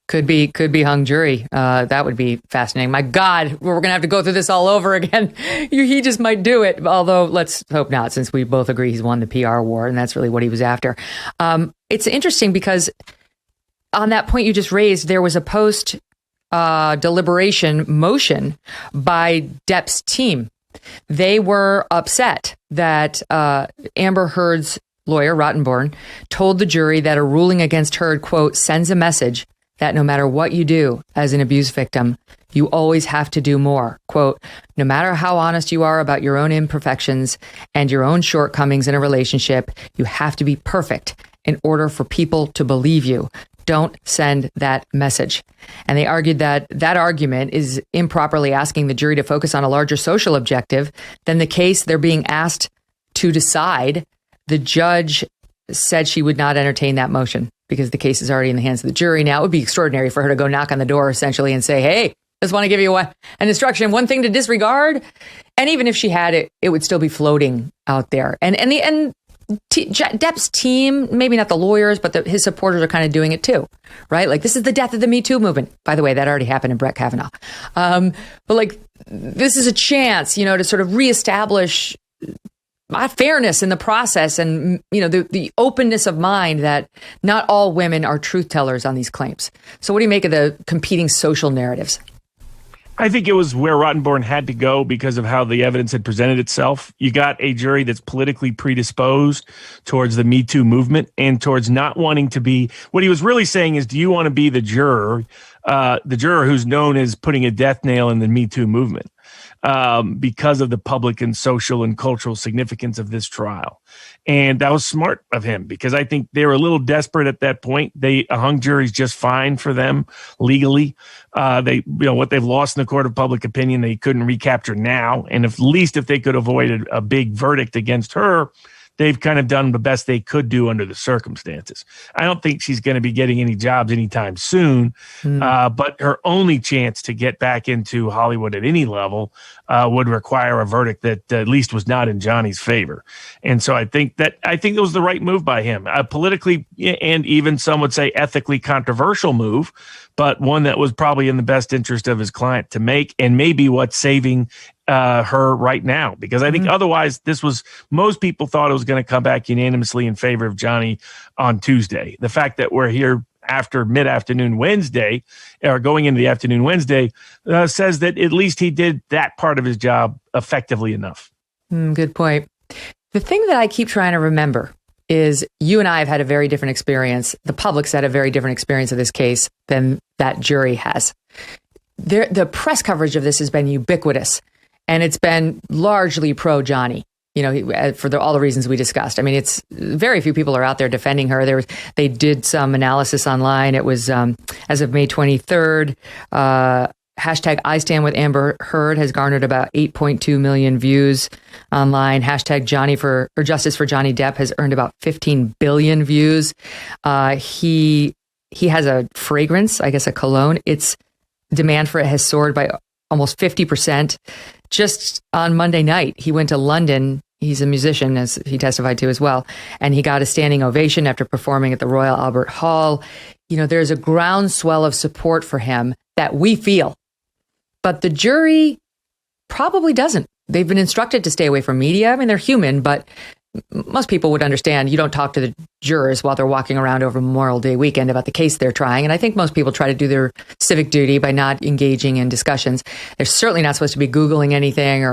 S1: Could be hung jury. That would be fascinating. My God, we're going to have to go through this all over again. He just might do it. Although let's hope not, since we both agree he's won the PR war, and that's really what he was after. It's interesting because on that point you just raised, there was a post deliberation motion by Depp's team. They were upset that Amber Heard's lawyer, Rottenborn, told the jury that a ruling against Heard, quote, sends a message that no matter what you do as an abuse victim, you always have to do more. Quote, no matter how honest you are about your own imperfections and your own shortcomings in a relationship, you have to be perfect in order for people to believe you. Don't send that message. And they argued that that argument is improperly asking the jury to focus on a larger social objective than the case they're being asked to decide. The judge said she would not entertain that motion because the case is already in the hands of the jury. Now, it would be extraordinary for her to go knock on the door essentially and say, hey, just want to give you an instruction, one thing to disregard. And even if she had it, it would still be floating out there. And Depp's team, maybe not the lawyers, but his supporters are kind of doing it too, right? Like, this is the death of the Me Too movement. By the way, that already happened in Brett Kavanaugh. But like, this is a chance, to sort of reestablish fairness in the process and, the openness of mind that not all women are truth tellers on these claims. So what do you make of the competing social narratives?
S13: I think it was where Rottenborn had to go because of how the evidence had presented itself. You got a jury that's politically predisposed towards the Me Too movement and towards not wanting to be. What he was really saying is, do you want to be the juror who's known as putting a death nail in the Me Too movement? Because of the public and social and cultural significance of this trial. And that was smart of him because I think they were a little desperate at that point. A hung jury's just fine for them legally. What they've lost in the court of public opinion, they couldn't recapture now. And at least if they could avoid a big verdict against her, they've kind of done the best they could do under the circumstances. I don't think she's going to be getting any jobs anytime soon, but her only chance to get back into Hollywood at any level would require a verdict that at least was not in Johnny's favor. And so I think it was the right move by him, politically and even some would say ethically controversial move, but one that was probably in the best interest of his client to make, and maybe what's saving her right now, because I think otherwise most people thought it was going to come back unanimously in favor of Johnny on Tuesday. The fact that we're here after mid-afternoon Wednesday, or going into the afternoon Wednesday, says that at least he did that part of his job effectively enough.
S1: Good point. The thing that I keep trying to remember is you and I have had a very different experience. The public's had a very different experience of this case than that jury has. The press coverage of this has been ubiquitous, and it's been largely pro-Johnny, for all the reasons we discussed. I mean, it's very few people are out there defending her. They did some analysis online. It was, as of May 23rd, hashtag I Stand With Amber Heard has garnered about 8.2 million views online. Hashtag Justice for Johnny Depp has earned about 15 billion views. He has a fragrance, I guess a cologne. Its demand for it has soared by almost 50%. Just on Monday night, he went to London. He's a musician, as he testified to as well. And he got a standing ovation after performing at the Royal Albert Hall. There's a groundswell of support for him that we feel. But the jury probably doesn't. They've been instructed to stay away from media. I mean, they're human, but most people would understand you don't talk to the jurors while they're walking around over Memorial Day weekend about the case they're trying. And I think most people try to do their civic duty by not engaging in discussions. They're certainly not supposed to be Googling anything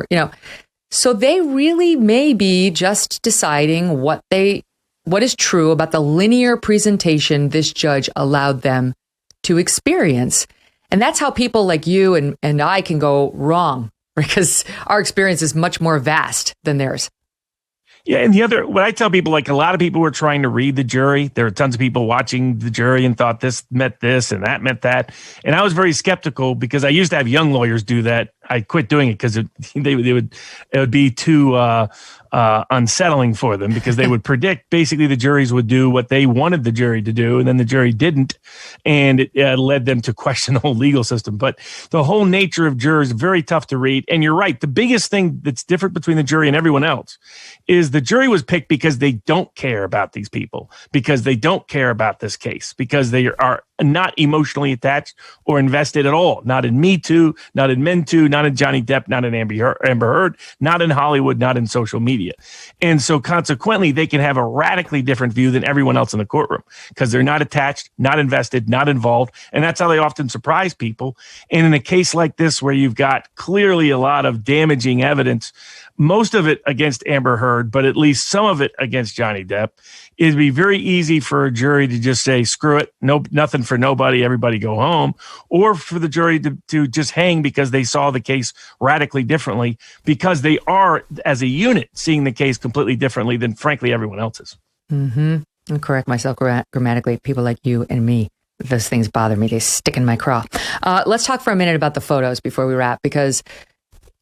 S1: So they really may be just deciding what is true about the linear presentation this judge allowed them to experience. And that's how people like you and I can go wrong, because our experience is much more vast than theirs.
S13: Yeah, and what I tell people, like a lot of people were trying to read the jury. There were tons of people watching the jury and thought this meant this and that meant that. And I was very skeptical because I used to have young lawyers do that. I quit doing it because it would be too unsettling for them, because they would predict basically the juries would do what they wanted the jury to do, and then the jury didn't, and it led them to question the whole legal system. But the whole nature of jurors is very tough to read. And you're right, the biggest thing that's different between the jury and everyone else is the jury was picked because they don't care about these people, because they don't care about this case, because they are not emotionally attached or invested at all. Not in Me Too, not in Men Too, not in Johnny Depp, not in Amber Heard, not in Hollywood, not in social media. And so consequently, they can have a radically different view than everyone else in the courtroom because they're not attached, not invested, not involved. And that's how they often surprise people. And in a case like this, where you've got clearly a lot of damaging evidence, most of it against Amber Heard, but at least some of it against Johnny Depp, it'd be very easy for a jury to just say, screw it, no, nothing for nobody, everybody go home, or for the jury to just hang because they saw the case radically differently, because they are, as a unit, seeing the case completely differently than, frankly, everyone else is.
S1: Mm-hmm. I'll correct myself grammatically. People like you and me, those things bother me. They stick in my craw. Let's talk for a minute about the photos before we wrap, because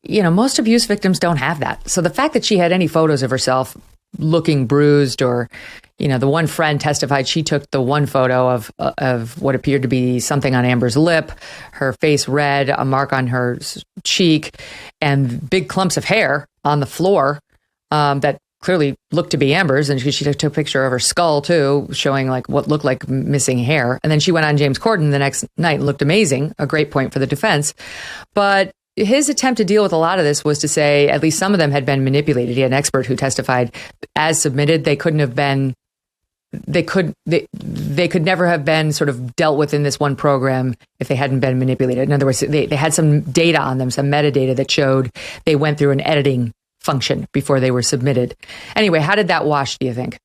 S1: most abuse victims don't have that. So the fact that she had any photos of herself looking bruised, or, the one friend testified she took the one photo of what appeared to be something on Amber's lip, her face red, a mark on her cheek, and big clumps of hair on the floor that clearly looked to be Amber's. And she took a picture of her skull too, showing like what looked like missing hair. And then she went on James Corden the next night and looked amazing, a great point for the defense. But his attempt to deal with a lot of this was to say at least some of them had been manipulated. He had an expert who testified as submitted. They could never have been sort of dealt with in this one program if they hadn't been manipulated. In other words, they had some data on them, some metadata that showed they went through an editing function before they were submitted. Anyway, how did that wash, do you think?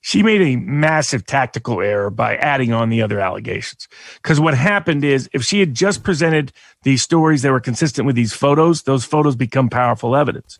S13: She made a massive tactical error by adding on the other allegations. Because what happened is, if she had just presented these stories that were consistent with these photos, those photos become powerful evidence.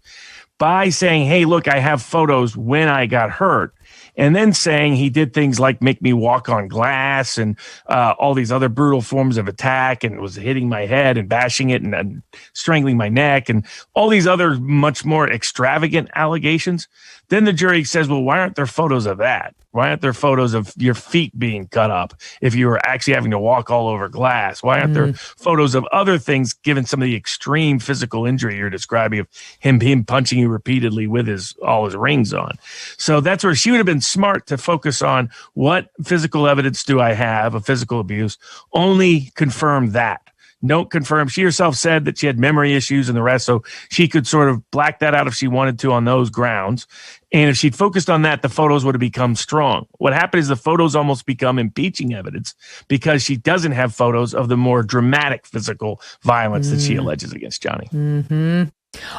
S13: By saying, hey, look, I have photos when I got hurt, and then saying he did things like make me walk on glass and all these other brutal forms of attack, and was hitting my head and bashing it and strangling my neck and all these other much more extravagant allegations, then the jury says, well, why aren't there photos of that? Why aren't there photos of your feet being cut up if you were actually having to walk all over glass? Why aren't there photos of other things, given some of the extreme physical injury you're describing, of him punching you repeatedly with all his rings on? So that's where she would have been smart to focus on, what physical evidence do I have of physical abuse? Only confirm that. don't confirm. She herself said that she had memory issues and the rest, so she could sort of black that out if she wanted to on those grounds. And if she'd focused on that, the photos would have become strong. What happened is the photos almost become impeaching evidence because she doesn't have photos of the more dramatic physical violence that she alleges against Johnny.
S1: Mm-hmm.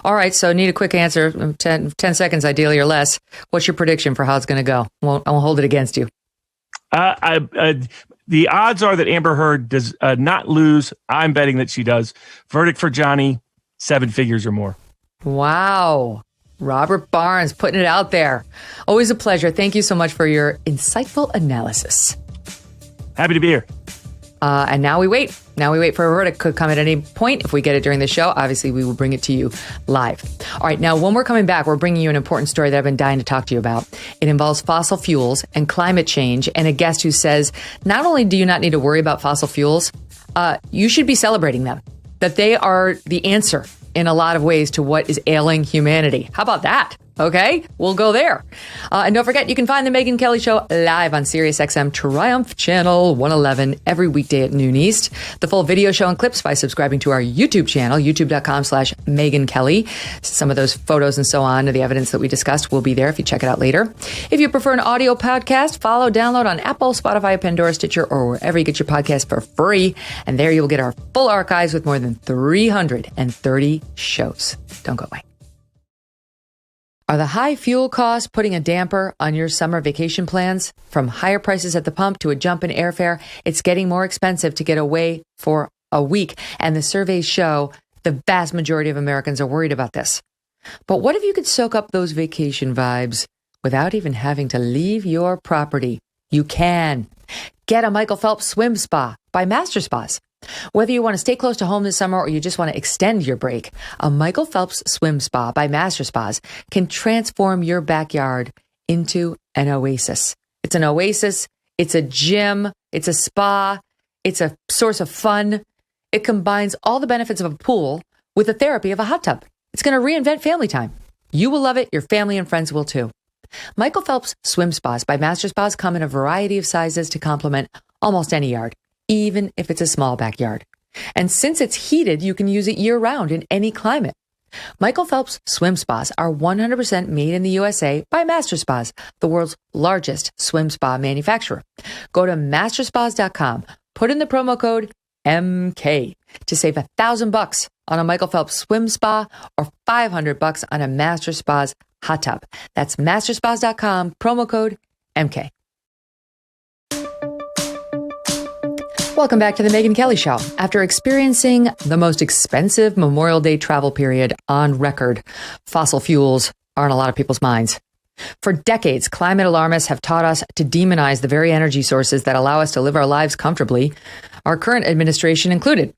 S1: All right, so need a quick answer, 10 seconds ideally or less. What's your prediction for how it's going to go? I won't hold it against you.
S13: The odds are that Amber Heard does not lose. I'm betting that she does. Verdict for Johnny, 7 figures or more.
S1: Wow. Robert Barnes putting it out there. Always a pleasure. Thank you so much for your insightful analysis.
S13: Happy to be here.
S1: And now we wait. Now we wait for a verdict. Could come at any point. If we get it during the show, obviously we will bring it to you live. All right. Now, when we're coming back, we're bringing you an important story that I've been dying to talk to you about. It involves fossil fuels and climate change, and a guest who says not only do you not need to worry about fossil fuels, you should be celebrating them, that they are the answer in a lot of ways to what is ailing humanity. How about that? Okay, we'll go there. And don't forget, you can find The Megyn Kelly Show live on SiriusXM Triumph Channel 111 every weekday at noon East. The full video show and clips by subscribing to our YouTube channel, youtube.com/Megyn Kelly. Some of those photos and so on, the evidence that we discussed will be there if you check it out later. If you prefer an audio podcast, follow, download on Apple, Spotify, Pandora, Stitcher, or wherever you get your podcast for free. And there you will get our full archives with more than 330 shows. Don't go away. Are the high fuel costs putting a damper on your summer vacation plans? From higher prices at the pump to a jump in airfare, it's getting more expensive to get away for a week. And the surveys show the vast majority of Americans are worried about this. But what if you could soak up those vacation vibes without even having to leave your property? You can. Get a Michael Phelps swim spa by Master Spas. Whether you want to stay close to home this summer or you just want to extend your break, a Michael Phelps swim spa by Master Spas can transform your backyard into an oasis. It's an oasis. It's a gym. It's a spa. It's a source of fun. It combines all the benefits of a pool with the therapy of a hot tub. It's going to reinvent family time. You will love it. Your family and friends will too. Michael Phelps swim spas by Master Spas come in a variety of sizes to complement almost any yard, even if it's a small backyard. And since it's heated, you can use it year-round in any climate. Michael Phelps swim spas are 100% made in the USA by Master Spas, the world's largest swim spa manufacturer. Go to masterspas.com, put in the promo code MK to save $1,000 on a Michael Phelps swim spa or $500 on a Master Spas hot tub. That's masterspas.com, promo code MK. Welcome back to The Megyn Kelly Show. After experiencing the most expensive Memorial Day travel period on record, fossil fuels are on a lot of people's minds. For decades, climate alarmists have taught us to demonize the very energy sources that allow us to live our lives comfortably, our current administration included.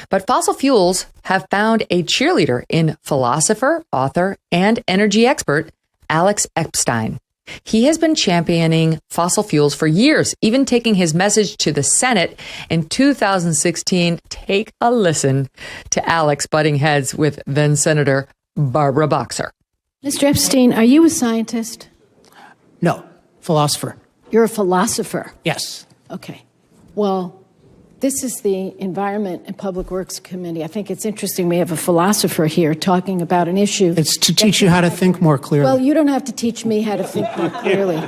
S1: But fossil fuels have found a cheerleader in philosopher, author, and energy expert Alex Epstein. He has been championing fossil fuels for years, even taking his message to the Senate in 2016. Take a listen to Alex butting heads with then Senator Barbara Boxer.
S14: Mr. Epstein, are you a scientist?
S15: No, philosopher.
S14: You're a philosopher?
S15: Yes.
S14: Okay. Well, this is the Environment and Public Works Committee. I think it's interesting we have a philosopher here talking about an issue.
S15: It's to teach you how to think more clearly.
S14: Well, you don't have to teach me how to think more clearly.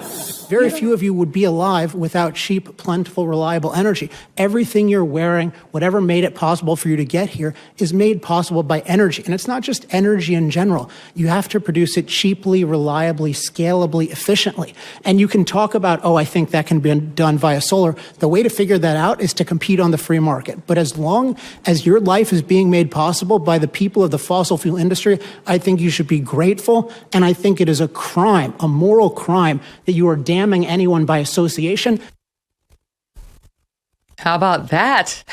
S15: Very few of you would be alive without cheap, plentiful, reliable energy. Everything you're wearing, whatever made it possible for you to get here, is made possible by energy. And it's not just energy in general. You have to produce it cheaply, reliably, scalably, efficiently. And you can talk about, I think that can be done via solar. The way to figure that out is to compete on the free market. But as long as your life is being made possible by the people of the fossil fuel industry, I think you should be grateful. And I think it is a crime, a moral crime, that you are damning anyone by association.
S1: How about that?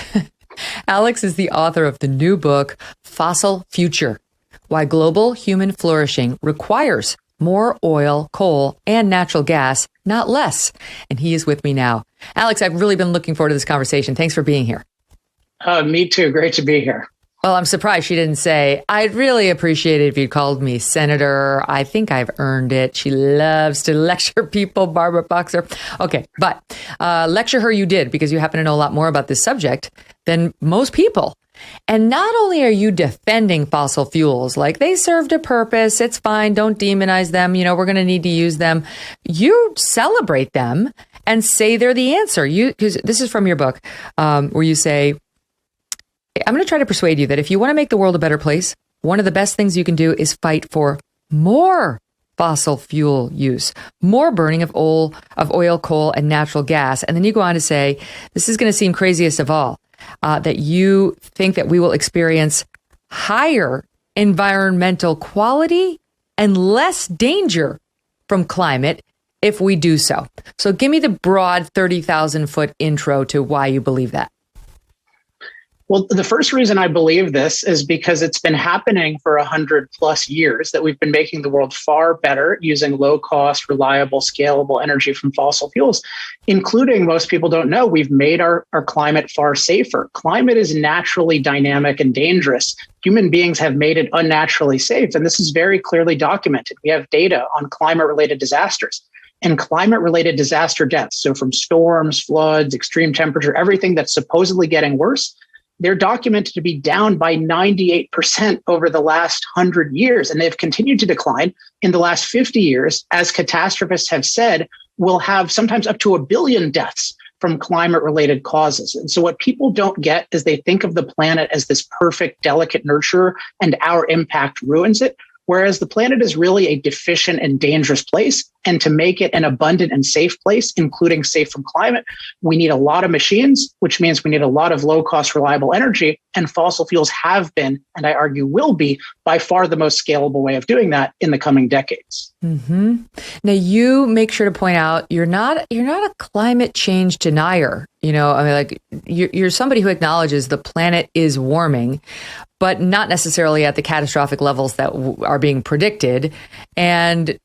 S1: Alex is the author of the new book, Fossil Future: Why Global Human Flourishing Requires More Oil, Coal, and Natural Gas, Not Less. And he is with me now. Alex, I've really been looking forward to this conversation. Thanks for being here.
S16: Me too. Great to be here.
S1: Well, I'm surprised she didn't say, I'd really appreciate it if you called me Senator. I think I've earned it. She loves to lecture people, Barbara Boxer. Okay, but lecture her you did, because you happen to know a lot more about this subject than most people. And not only are you defending fossil fuels, like they served a purpose, it's fine, don't demonize them, we're going to need to use them. You celebrate them and say they're the answer. Because this is from your book, where you say, I'm going to try to persuade you that if you want to make the world a better place, one of the best things you can do is fight for more fossil fuel use, more burning of oil, coal, and natural gas. And then you go on to say, this is going to seem craziest of all, that you think that we will experience higher environmental quality and less danger from climate if we do so. So give me the broad 30,000 foot intro to why you believe that.
S16: Well, the first reason I believe this is because it's been happening for 100+ years, that we've been making the world far better using low cost, reliable, scalable energy from fossil fuels, including, most people don't know, we've made our climate far safer. Climate is naturally dynamic and dangerous. Human beings have made it unnaturally safe. And this is very clearly documented. We have data on climate-related disasters and climate-related disaster deaths. So from storms, floods, extreme temperature, everything that's supposedly getting worse, they're documented to be down by 98% over the last 100 years. And they've continued to decline in the last 50 years. As catastrophists have said, we'll have sometimes up to 1 billion deaths from climate-related causes. And so what people don't get is they think of the planet as this perfect, delicate nurturer, and our impact ruins it. Whereas the planet is really a deficient and dangerous place. And to make it an abundant and safe place, including safe from climate, we need a lot of machines, which means we need a lot of low-cost, reliable energy. And fossil fuels have been, and I argue will be, by far the most scalable way of doing that in the coming decades.
S1: Mm-hmm. Now, you make sure to point out you're not a climate change denier. You're somebody who acknowledges the planet is warming, but not necessarily at the catastrophic levels that are being predicted. And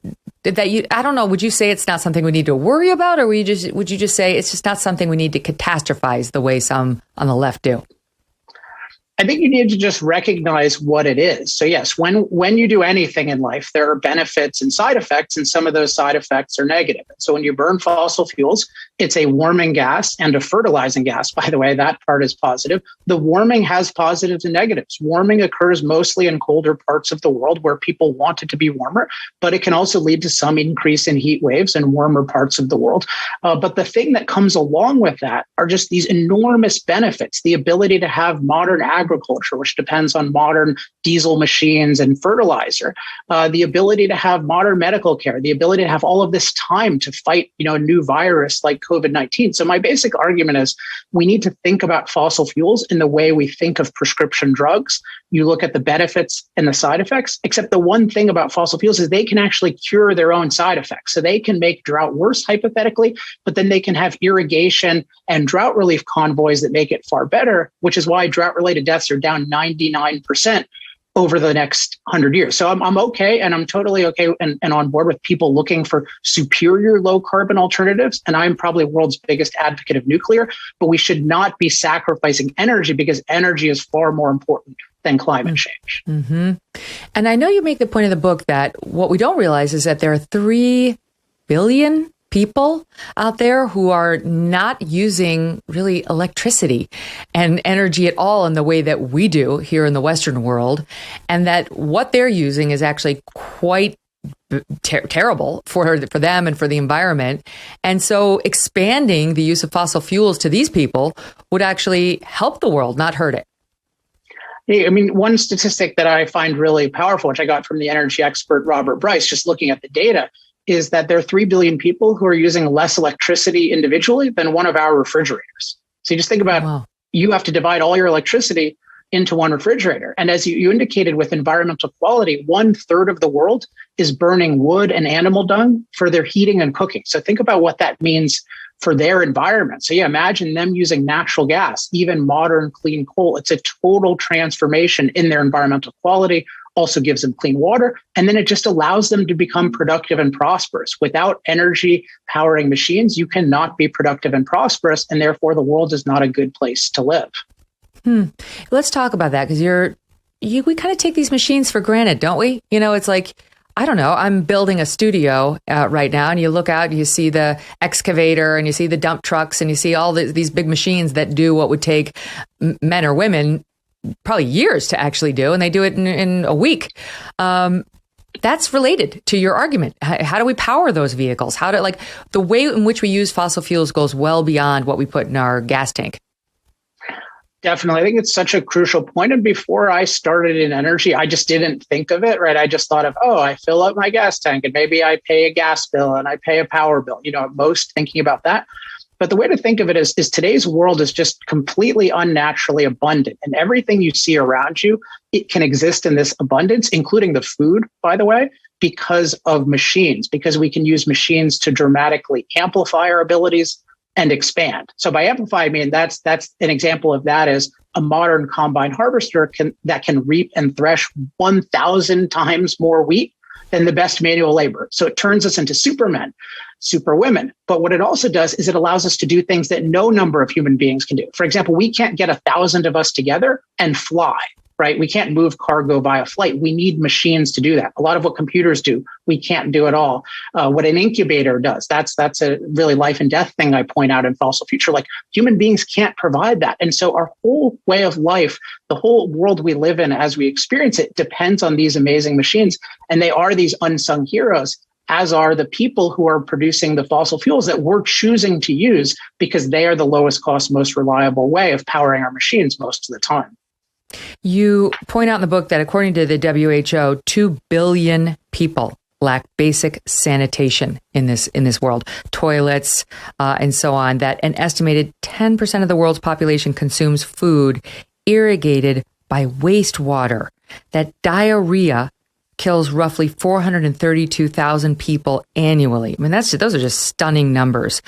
S1: that I don't know, would you say it's not something we need to worry about, or would you just say it's just not something we need to catastrophize the way some on the left do?
S16: I think you need to just recognize what it is. So yes, when you do anything in life, there are benefits and side effects, and some of those side effects are negative. So when you burn fossil fuels, it's a warming gas and a fertilizing gas. By the way, that part is positive. The warming has positives and negatives. Warming occurs mostly in colder parts of the world where people want it to be warmer, but it can also lead to some increase in heat waves in warmer parts of the world. But the thing that comes along with that are just these enormous benefits, the ability to have modern agriculture, which depends on modern diesel machines and fertilizer, the ability to have modern medical care, the ability to have all of this time to fight, a new virus like COVID-19. So my basic argument is we need to think about fossil fuels in the way we think of prescription drugs. You look at the benefits and the side effects, except the one thing about fossil fuels is they can actually cure their own side effects. So they can make drought worse, hypothetically, but then they can have irrigation and drought relief convoys that make it far better, which is why drought-related deaths are down 99% over the next 100 years. So I'm okay, and I'm totally okay and on board with people looking for superior low carbon alternatives. And I'm probably the world's biggest advocate of nuclear, but we should not be sacrificing energy because energy is far more important than climate change.
S1: Mm-hmm. And I know you make the point in the book that what we don't realize is that there are 3 billion people out there who are not using really electricity and energy at all in the way that we do here in the Western world, and that what they're using is actually quite terrible for them and for the environment. And so expanding the use of fossil fuels to these people would actually help the world, not hurt it.
S16: I mean, one statistic that I find really powerful, which I got from the energy expert Robert Bryce, just looking at the data, is that there are 3 billion people who are using less electricity individually than one of our refrigerators. So you just think about, You have to divide all your electricity into one refrigerator. And as you indicated with environmental quality, 1/3 of the world is burning wood and animal dung for their heating and cooking. So think about what that means for their environment. So imagine them using natural gas, even modern clean coal. It's a total transformation in their environmental quality, also gives them clean water, and then it just allows them to become productive and prosperous. Without energy powering machines, you cannot be productive and prosperous, and therefore the world is not a good place to live.
S1: Let's talk about that, because we kind of take these machines for granted, don't we? It's like, I don't know, I'm building a studio right now, and you look out and you see the excavator and you see the dump trucks and you see all these big machines that do what would take men or women probably years to actually do, and they do it in a week. That's related to your argument. How do we power those vehicles? How do, like, the way in which we use fossil fuels goes well beyond what we put in our gas tank.
S16: Definitely. I think it's such a crucial point. And before I started in energy, I just didn't think of it, right? I just thought of, I fill up my gas tank and maybe I pay a gas bill and I pay a power bill, at most thinking about that. But the way to think of it is today's world is just completely unnaturally abundant. And everything you see around you, it can exist in this abundance, including the food, by the way, because of machines, because we can use machines to dramatically amplify our abilities and expand. So by amplify, I mean, that's an example of that is a modern combine harvester that can reap and thresh 1,000 times more wheat than the best manual labor. So it turns us into supermen, superwomen. But what it also does is it allows us to do things that no number of human beings can do. For example, we can't get 1,000 of us together and fly, right? We can't move cargo via flight. We need machines to do that. A lot of what computers do, we can't do at all. What an incubator does, that's a really life and death thing I point out in Fossil Future. Like, human beings can't provide that. And so our whole way of life, the whole world we live in as we experience it, depends on these amazing machines. And they are these unsung heroes, as are the people who are producing the fossil fuels that we're choosing to use because they are the lowest cost, most reliable way of powering our machines most of the time.
S1: You point out in the book that according to the WHO, 2 billion people lack basic sanitation in this world, toilets and so on, that an estimated 10% of the world's population consumes food irrigated by wastewater, that diarrhea kills roughly 432,000 people annually. I mean, those are just stunning numbers.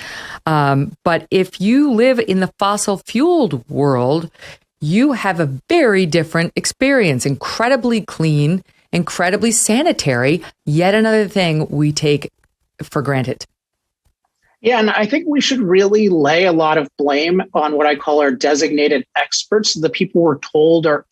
S1: But if you live in the fossil fueled world, you have a very different experience, incredibly clean, incredibly sanitary, yet another thing we take for granted.
S16: Yeah, and I think we should really lay a lot of blame on what I call our designated experts. The people we're told they're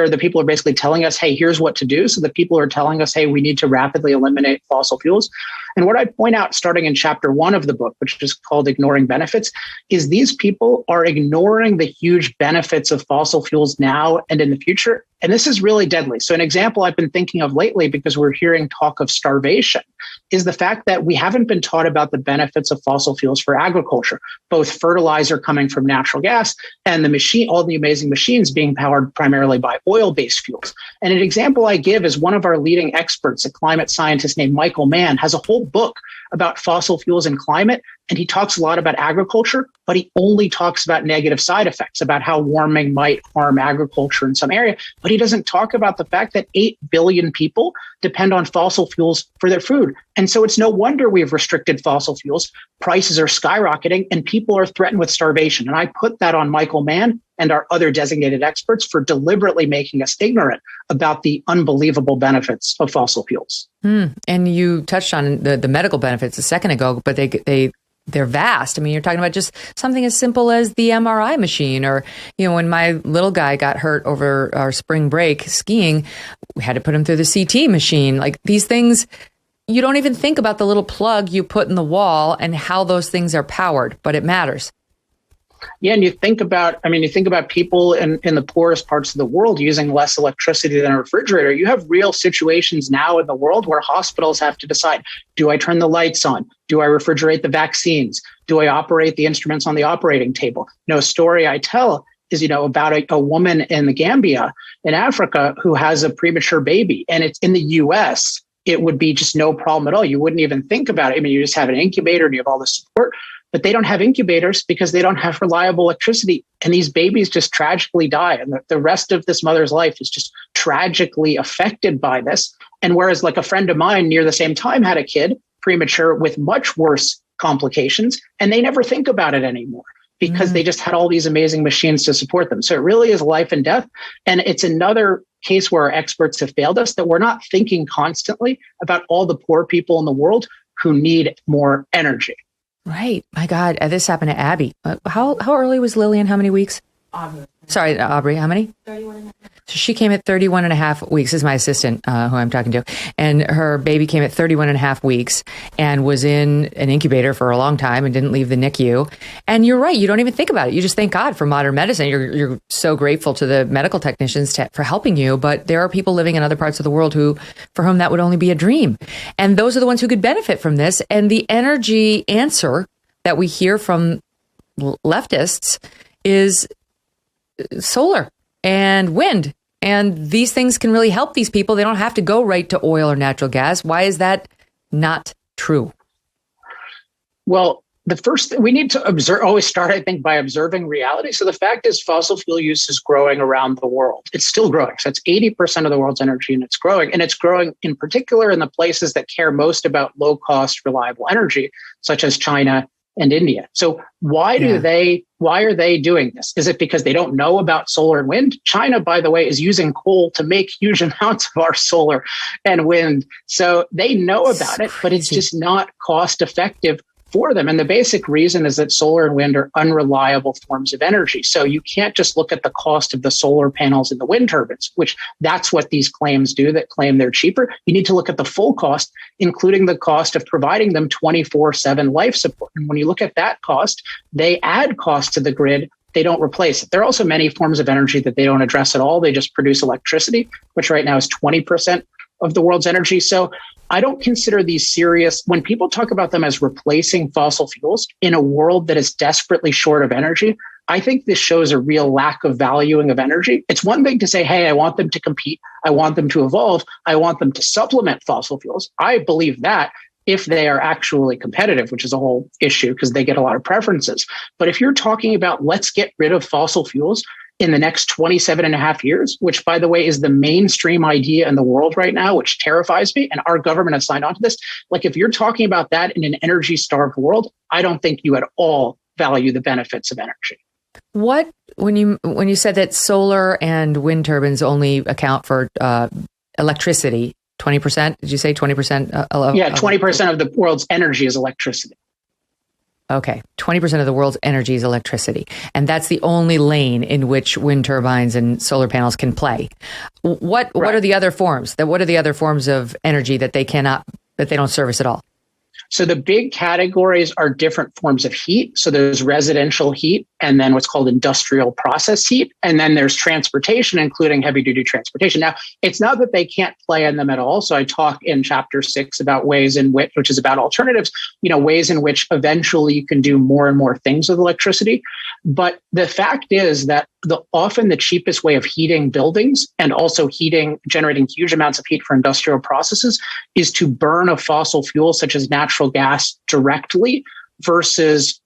S16: the people who are basically telling us, hey, here's what to do. So the people who are telling us, hey, we need to rapidly eliminate fossil fuels. And what I point out starting in chapter 1 of the book, which is called Ignoring Benefits, is these people are ignoring the huge benefits of fossil fuels now and in the future. And this is really deadly. So an example I've been thinking of lately, because we're hearing talk of starvation, is the fact that we haven't been taught about the benefits of fossil fuels for agriculture, both fertilizer coming from natural gas and all the amazing machines being powered primarily by oil-based fuels. And an example I give is one of our leading experts, a climate scientist named Michael Mann, has a whole book about fossil fuels and climate. And he talks a lot about agriculture, but he only talks about negative side effects, about how warming might harm agriculture in some area. But he doesn't talk about the fact that 8 billion people depend on fossil fuels for their food. And so it's no wonder we've restricted fossil fuels. Prices are skyrocketing and people are threatened with starvation. And I put that on Michael Mann and our other designated experts for deliberately making us ignorant about the unbelievable benefits of fossil fuels.
S1: And you touched on the medical benefits a second ago, but they're vast. I mean, you're talking about just something as simple as the MRI machine, or, when my little guy got hurt over our spring break skiing, we had to put him through the CT machine. Like, these things, you don't even think about the little plug you put in the wall and how those things are powered, but it matters.
S16: Yeah, and you think about people in the poorest parts of the world using less electricity than a refrigerator. You have real situations now in the world where hospitals have to decide, do I turn the lights on? Do I refrigerate the vaccines? Do I operate the instruments on the operating table? A story I tell is, about a woman in the Gambia in Africa who has a premature baby. And it's in the US, it would be just no problem at all. You wouldn't even think about it. I mean, you just have an incubator and you have all the support. But they don't have incubators because they don't have reliable electricity. And these babies just tragically die. And the rest of this mother's life is just tragically affected by this. And whereas, like, a friend of mine near the same time had a kid premature with much worse complications, and they never think about it anymore because they just had all these amazing machines to support them. So it really is life and death. And it's another case where our experts have failed us, that we're not thinking constantly about all the poor people in the world who need more energy.
S1: Right. My God, this happened to Abby. How early was Lillian? How many weeks? Sorry, Aubrey, how many? 31.5. So she came at 31.5 weeks. This is my assistant who I'm talking to. And her baby came at 31.5 weeks and was in an incubator for a long time and didn't leave the NICU. And you're right. You don't even think about it. You just thank God for modern medicine. You're so grateful to the medical technicians for helping you. But there are people living in other parts of the world for whom that would only be a dream. And those are the ones who could benefit from this. And the energy answer that we hear from leftists is solar and wind. And these things can really help these people. They don't have to go right to oil or natural gas. Why is that not true?
S16: Well, the first thing we need to always start, I think, by observing reality. So the fact is fossil fuel use is growing around the world. It's still growing. So it's 80% of the world's energy, and it's growing. And it's growing in particular in the places that care most about low cost, reliable energy, such as China and India. So why are they doing this? Is it because they don't know about solar and wind? China, by the way, is using coal to make huge amounts of our solar and wind. So they know about it, but it's just not cost effective for them. And the basic reason is that solar and wind are unreliable forms of energy. So you can't just look at the cost of the solar panels and the wind turbines, which that's what these claims do that claim they're cheaper. You need to look at the full cost, including the cost of providing them 24/7 life support. And when you look at that cost, they add cost to the grid. They don't replace it. There are also many forms of energy that they don't address at all. They just produce electricity, which right now is 20% of the world's energy. So I don't consider these serious. When people talk about them as replacing fossil fuels in a world that is desperately short of energy, I think this shows a real lack of valuing of energy. It's one thing to say, hey, I want them to compete. I want them to evolve. I want them to supplement fossil fuels. I believe that if they are actually competitive, which is a whole issue because they get a lot of preferences. But if you're talking about let's get rid of fossil fuels in the next 27 and a half years, which, by the way, is the mainstream idea in the world right now, which terrifies me. And our government has signed on to this. Like, if you're talking about that in an energy-starved world, I don't think you at all value the benefits of energy.
S1: What, when you said that solar and wind turbines only account for electricity, 20%? Did you say 20%?
S16: Yeah, 20% of the world's energy is electricity.
S1: Okay, 20% of the world's energy is electricity. And that's the only lane in which wind turbines and solar panels can play. What are the other forms? What are the other forms of energy that they don't service at all?
S16: So the big categories are different forms of heat. So there's residential heat and then what's called industrial process heat. And then there's transportation, including heavy duty transportation. Now, it's not that they can't play in them at all. So I talk in chapter 6 about ways in which is about alternatives, ways in which eventually you can do more and more things with electricity. But the fact is that often the cheapest way of heating buildings and also generating huge amounts of heat for industrial processes is to burn a fossil fuel such as natural gas directly versus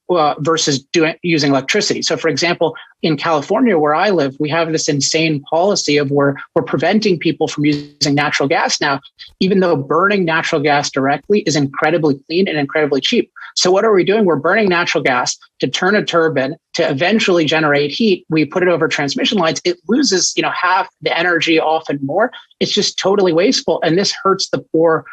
S16: using electricity. So, for example, in California, where I live, we have this insane policy of where we're preventing people from using natural gas now, even though burning natural gas directly is incredibly clean and incredibly cheap. So what are we doing? We're burning natural gas to turn a turbine to eventually generate heat. We put it over transmission lines. It loses, half the energy, often more. It's just totally wasteful. And this hurts the poor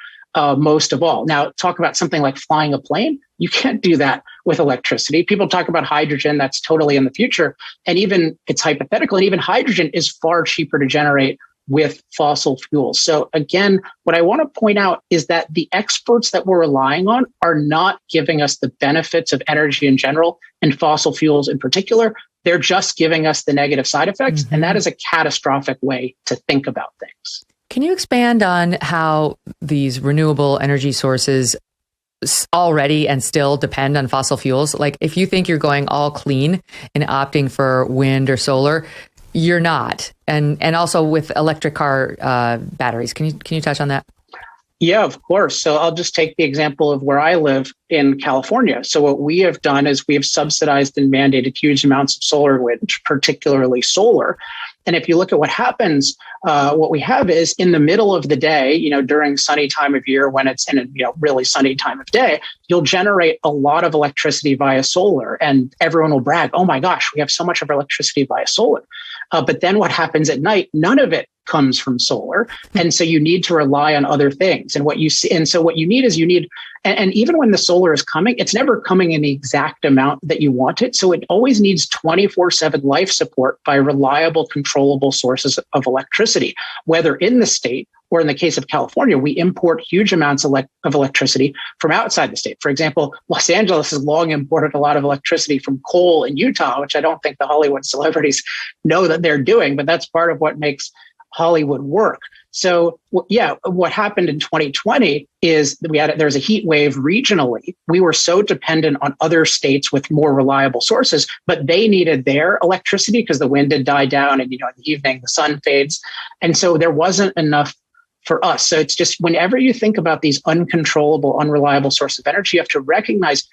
S16: most of all. Now, talk about something like flying a plane. You can't do that with electricity. People talk about hydrogen. That's totally in the future. And even it's hypothetical. And even hydrogen is far cheaper to generate with fossil fuels. So again, what I want to point out is that the experts that we're relying on are not giving us the benefits of energy in general and fossil fuels in particular. They're just giving us the negative side effects. Mm-hmm. And that is a catastrophic way to think about things.
S1: Can you expand on how these renewable energy sources already and still depend on fossil fuels? Like, if you think you're going all clean and opting for wind or solar, you're not. And also with electric car batteries. Can you touch on that?
S16: Yeah, of course. So I'll just take the example of where I live in California. So what we have done is we have subsidized and mandated huge amounts of solar and wind, particularly solar. And if you look at what happens, what we have is in the middle of the day, during sunny time of year, when it's in a really sunny time of day, you'll generate a lot of electricity via solar, and everyone will brag, "Oh my gosh, we have so much of our electricity via solar." But then what happens at night? None of it comes from solar. And so you need to rely on other things. And what you see, and so what you need is and even when the solar is coming, it's never coming in the exact amount that you want it. So it always needs 24/7 life support by reliable, controllable sources of electricity, whether in the state or in the case of California, we import huge amounts of electricity from outside the state. For example, Los Angeles has long imported a lot of electricity from coal in Utah, which I don't think the Hollywood celebrities know that they're doing, but that's part of what makes Hollywood work. So yeah, what happened in 2020 is that there's a heat wave regionally. We were so dependent on other states with more reliable sources, but they needed their electricity because the wind had died down, and in the evening the sun fades, and so there wasn't enough for us. So it's just, whenever you think about these uncontrollable, unreliable sources of energy, you have to recognize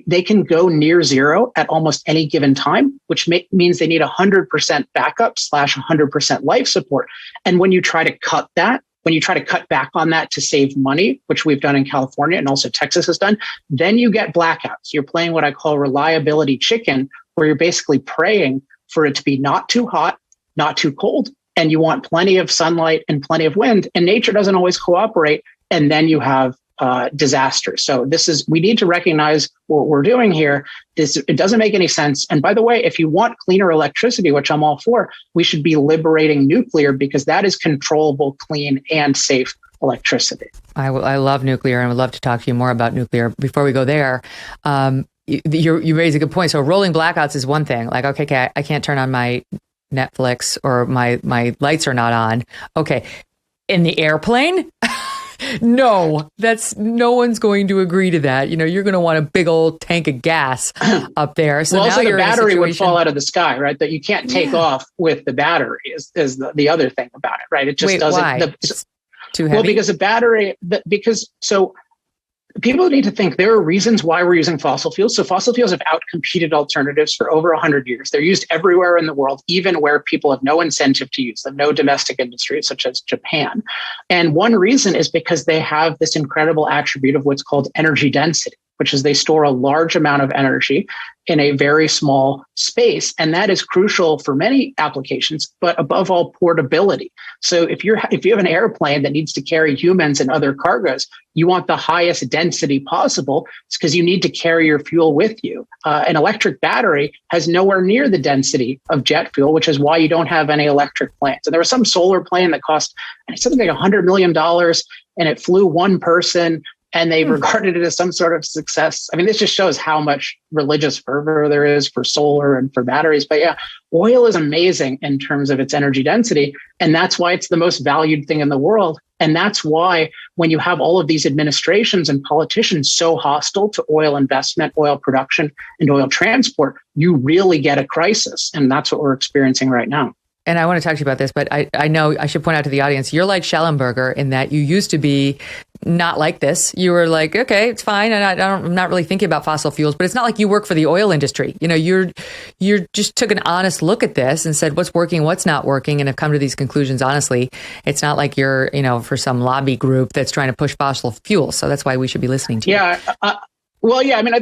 S16: they can go near zero at almost any given time, which means they need 100% backup / 100% life support. And when you try to cut back on that to save money, which we've done in California and also Texas has done, then you get blackouts. You're playing what I call reliability chicken, where you're basically praying for it to be not too hot, not too cold, and you want plenty of sunlight and plenty of wind, and nature doesn't always cooperate, and then you have disasters. So we need to recognize what we're doing here. It doesn't make any sense. And by the way, if you want cleaner electricity, which I'm all for, we should be liberating nuclear, because that is controllable, clean, and safe electricity.
S1: I love nuclear, and I would love to talk to you more about nuclear. Before we go there, you raise a good point. So rolling blackouts is one thing. Like, okay, I can't turn on my Netflix, or my lights are not on. Okay. In the airplane? No one's going to agree to that. You're going to want a big old tank of gas up there. So
S16: well,
S1: now
S16: also
S1: the
S16: battery would fall out of the sky, right? That you can't take off with the battery is the other thing about it, right? It just doesn't.
S1: Why? It's too heavy?
S16: Well, because a battery, people need to think there are reasons why we're using fossil fuels. So fossil fuels have outcompeted alternatives for over 100 years. They're used everywhere in the world, even where people have no incentive to use them, no domestic industries such as Japan. And one reason is because they have this incredible attribute of what's called energy density, which is they store a large amount of energy in a very small space. And that is crucial for many applications, but above all, portability. So if you have an airplane that needs to carry humans and other cargoes, you want the highest density possible. It's because you need to carry your fuel with you. An electric battery has nowhere near the density of jet fuel, which is why you don't have any electric planes. And there was some solar plane that cost something like $100 million, and it flew one person, and they regarded it as some sort of success. I mean, this just shows how much religious fervor there is for solar and for batteries. But yeah, oil is amazing in terms of its energy density. And that's why it's the most valued thing in the world. And that's why when you have all of these administrations and politicians so hostile to oil investment, oil production, and oil transport, you really get a crisis. And that's what we're experiencing right now.
S1: And I want to talk to you about this, but I know I should point out to the audience, you're like Schellenberger in that you used to be not like this. You were like, okay, it's fine. And I'm not really thinking about fossil fuels, but it's not like you work for the oil industry. You just took an honest look at this and said, what's working, what's not working, and have come to these conclusions honestly. It's not like you're, for some lobby group that's trying to push fossil fuels. So that's why we should be listening to you.
S16: Yeah. Well, yeah, I mean, I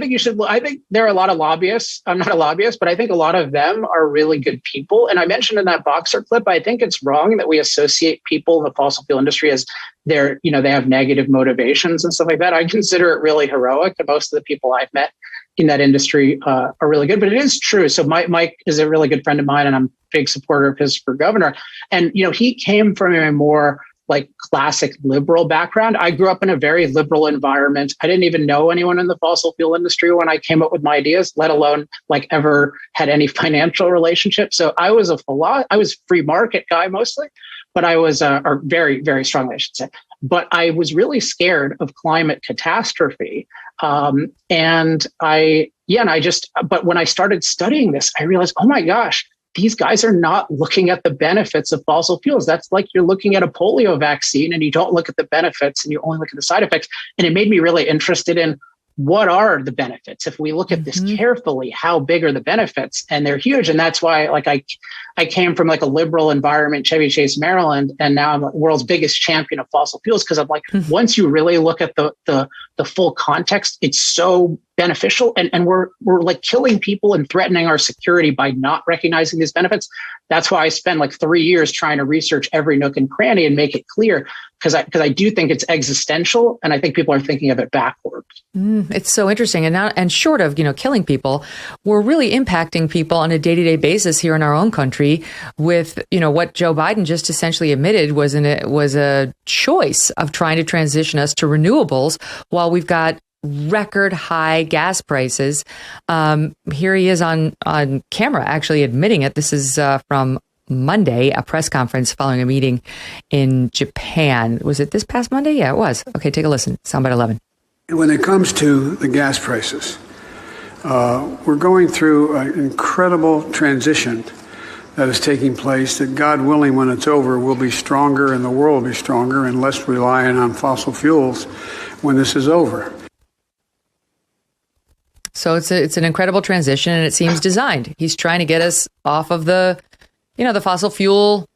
S16: think there are a lot of lobbyists. I'm not a lobbyist, but I think a lot of them are really good people. And I mentioned in that Boxer clip, I think it's wrong that we associate people in the fossil fuel industry as they have negative motivations and stuff like that. I consider it really heroic. And most of the people I've met in that industry are really good, but it is true. So Mike is a really good friend of mine, and I'm a big supporter of his for governor. And, he came from a more classic liberal background. I grew up in a very liberal environment. I didn't even know anyone in the fossil fuel industry when I came up with my ideas, let alone ever had any financial relationship. So I was I was free market guy mostly, but I was or very, very strongly, I should say. But I was really scared of climate catastrophe. But when I started studying this, I realized, oh my gosh, these guys are not looking at the benefits of fossil fuels. That's like you're looking at a polio vaccine and you don't look at the benefits and you only look at the side effects. And it made me really interested in what are the benefits? If we look at this carefully, how big are the benefits? And they're huge. And that's why I came from a liberal environment, Chevy Chase, Maryland, and now I'm the world's biggest champion of fossil fuels. Because I'm once you really look at the full context, it's so beneficial, and we're like killing people and threatening our security by not recognizing these benefits. That's why I spent like 3 years trying to research every nook and cranny and make it clear, because I do think it's existential, and I think people are thinking of it backwards.
S1: It's so interesting. And short of, killing people, we're really impacting people on a day-to-day basis here in our own country with, what Joe Biden just essentially admitted was a choice of trying to transition us to renewables while we've got record high gas prices. Here he is on camera actually admitting it. This is from Monday, a press conference following a meeting in Japan. Was it this past Monday? Yeah, it was. Okay, take a listen. Soundbite 11.
S17: When it comes to the gas prices, we're going through an incredible transition that is taking place that, God willing, when it's over, we'll be stronger and the world will be stronger and less reliant on fossil fuels when this is over.
S1: So it's an incredible transition, and it seems designed. He's trying to get us off of the fossil fuel,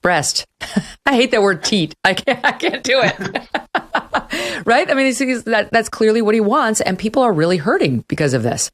S1: breast. I hate that word teat. I can't do it. Right? I mean, that's clearly what he wants, and people are really hurting because of this.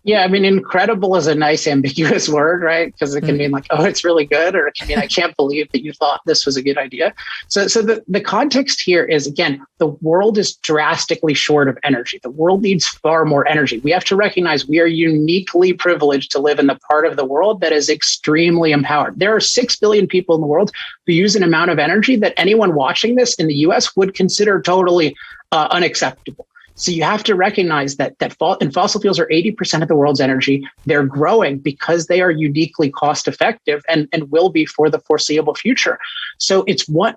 S16: Yeah, I mean, incredible is a nice ambiguous word, right? Because it can mean like, oh, it's really good, or it can mean, I can't believe that you thought this was a good idea. So the context here is, again, the world is drastically short of energy. The world needs far more energy. We have to recognize we are uniquely privileged to live in the part of the world that is extremely empowered. There are 6 billion people in the world who use an amount of energy that anyone watching this in the US would consider totally unacceptable. So you have to recognize that fossil fuels are 80% of the world's energy. They're growing because they are uniquely cost effective and will be for the foreseeable future. So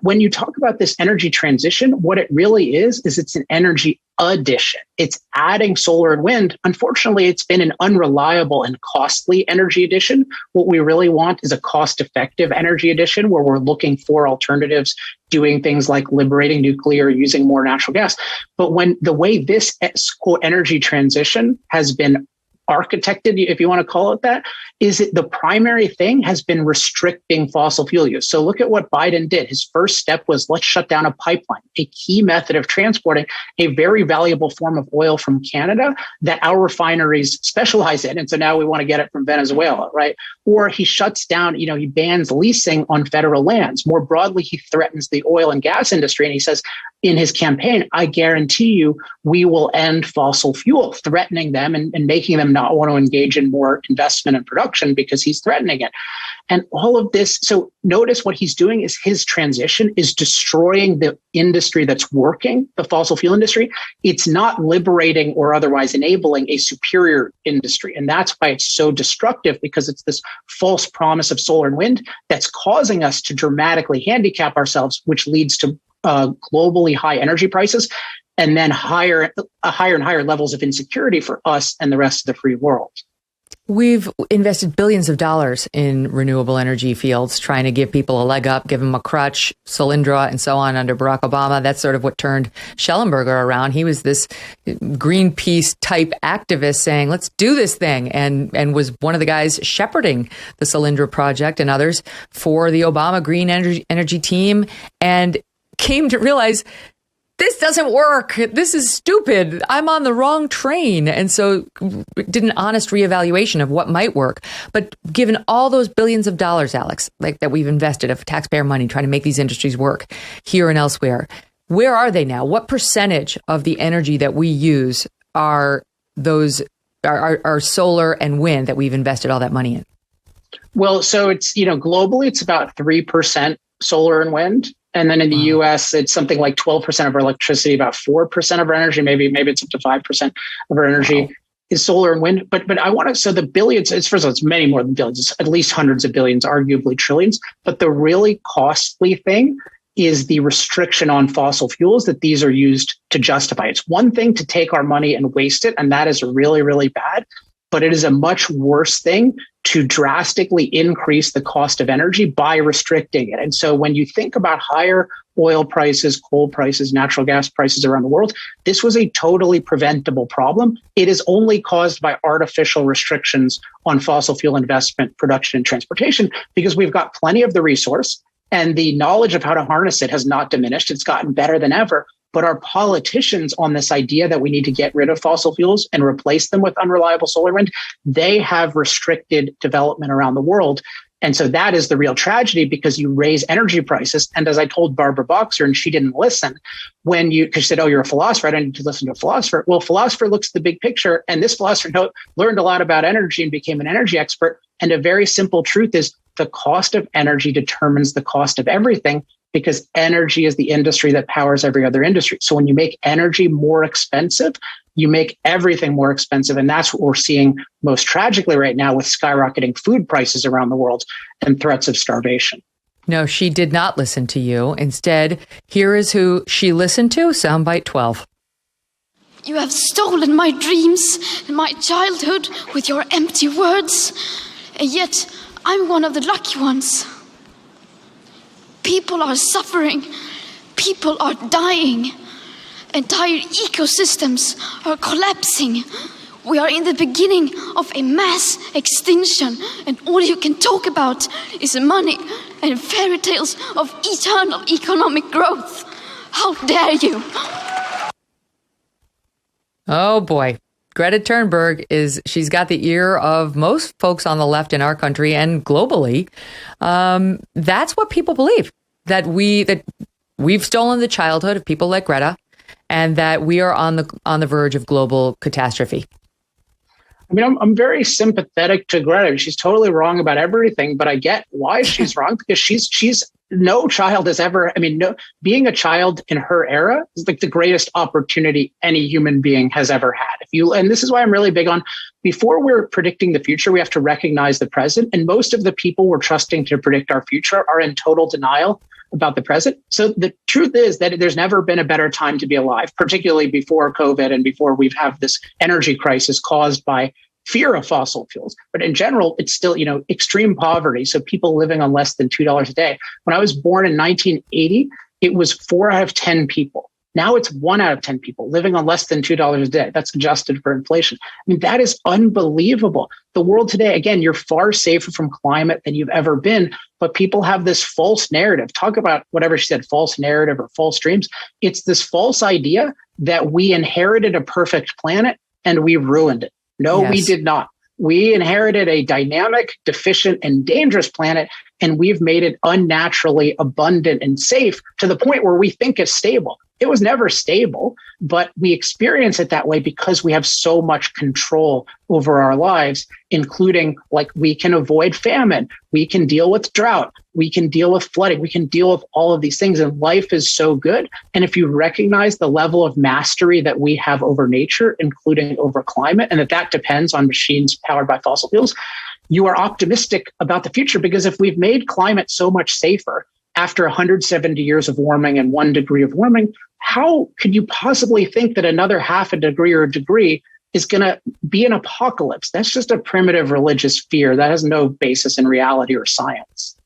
S16: when you talk about this energy transition, what it really is it's an energy addition. It's adding solar and wind. Unfortunately, it's been an unreliable and costly energy addition. What we really want is a cost-effective energy addition where we're looking for alternatives, doing things like liberating nuclear, using more natural gas. But when the way this energy transition has been architected, if you want to call it that, is it the primary thing has been restricting fossil fuel use. So look at what Biden did. His first step was, let's shut down a pipeline, a key method of transporting a very valuable form of oil from Canada that our refineries specialize in. And so now we want to get it from Venezuela, right? Or he shuts down, he bans leasing on federal lands. More broadly, he threatens the oil and gas industry. And he says in his campaign, I guarantee you, we will end fossil fuel, threatening them and making them not want to engage in more investment and production because he's threatening it. And all of this, so notice what he's doing is his transition is destroying the industry that's working, the fossil fuel industry. It's not liberating or otherwise enabling a superior industry. And that's why it's so destructive, because it's this false promise of solar and wind that's causing us to dramatically handicap ourselves, which leads to globally high energy prices, and then higher and higher levels of insecurity for us and the rest of the free world.
S1: We've invested billions of dollars in renewable energy fields, trying to give people a leg up, give them a crutch, Solyndra and so on under Barack Obama. That's sort of what turned Schellenberger around. He was this Greenpeace type activist saying, let's do this thing, and was one of the guys shepherding the Solyndra project and others for the Obama green energy team, and came to realize this doesn't work. This is stupid. I'm on the wrong train. And so did an honest reevaluation of what might work. But given all those billions of dollars, Alex, like that we've invested of taxpayer money trying to make these industries work here and elsewhere, where are they now? What percentage of the energy that we use are solar and wind that we've invested all that money in?
S16: Well, so it's, globally, it's about 3% solar and wind. And then in the US, it's something like 12% of our electricity, about 4% of our energy, maybe it's up to 5% of our energy is solar and wind. But I want to, so the billions, first of all, it's many more than billions, it's at least hundreds of billions, arguably trillions. But the really costly thing is the restriction on fossil fuels that these are used to justify. It's one thing to take our money and waste it, and that is really, really bad. But it is a much worse thing to drastically increase the cost of energy by restricting it. And so when you think about higher oil prices, coal prices, natural gas prices around the world, this was a totally preventable problem. It is only caused by artificial restrictions on fossil fuel investment, production, and transportation, because we've got plenty of the resource and the knowledge of how to harness it has not diminished. It's gotten better than ever. But our politicians on this idea that we need to get rid of fossil fuels and replace them with unreliable solar wind, they have restricted development around the world. And so that is the real tragedy, because you raise energy prices. And as I told Barbara Boxer, and she didn't listen, because she said, oh, you're a philosopher, I don't need to listen to a philosopher. Well, philosopher looks at the big picture. And this philosopher learned a lot about energy and became an energy expert. And a very simple truth is the cost of energy determines the cost of everything, because energy is the industry that powers every other industry. So when you make energy more expensive, you make everything more expensive. And that's what we're seeing most tragically right now with skyrocketing food prices around the world and threats of starvation.
S1: No, she did not listen to you. Instead, here is who she listened to, soundbite 12.
S18: You have stolen my dreams and my childhood with your empty words, and yet I'm one of the lucky ones. People are suffering. People are dying. Entire ecosystems are collapsing. We are in the beginning of a mass extinction, and all you can talk about is money and fairy tales of eternal economic growth. How dare you?
S1: Oh boy. Greta Thunberg she's got the ear of most folks on the left in our country and globally. That's what people believe, that we've stolen the childhood of people like Greta, and that we are on the verge of global catastrophe.
S16: I mean, I'm very sympathetic to Greta. She's totally wrong about everything, but I get why she's wrong, because she's no child has ever, being a child in her era is like the greatest opportunity any human being has ever had. And this is why I'm really big on, before we're predicting the future, we have to recognize the present. And most of the people we're trusting to predict our future are in total denial about the present. So the truth is that there's never been a better time to be alive, particularly before COVID and before we've had this energy crisis caused by fear of fossil fuels. But in general, it's still, extreme poverty. So people living on less than $2 a day. When I was born in 1980, it was 4 out of 10 people. Now it's 1 out of 10 people living on less than $2 a day. That's adjusted for inflation. That is unbelievable. The world today, again, you're far safer from climate than you've ever been, but people have this false narrative. Talk about whatever she said, false narrative or false dreams. It's this false idea that we inherited a perfect planet and we ruined it. No, yes. We did not. We inherited a dynamic, deficient, and dangerous planet, and we've made it unnaturally abundant and safe to the point where we think it's stable. It was never stable, but we experience it that way because we have so much control over our lives, including we can avoid famine, we can deal with drought, we can deal with flooding, we can deal with all of these things. And life is so good. And if you recognize the level of mastery that we have over nature, including over climate, and that depends on machines powered by fossil fuels, you are optimistic about the future, because if we've made climate so much safer after 170 years of warming and 1 degree of warming, how could you possibly think that another half a degree or a degree is going to be an apocalypse? That's just a primitive religious fear that has no basis in reality or science.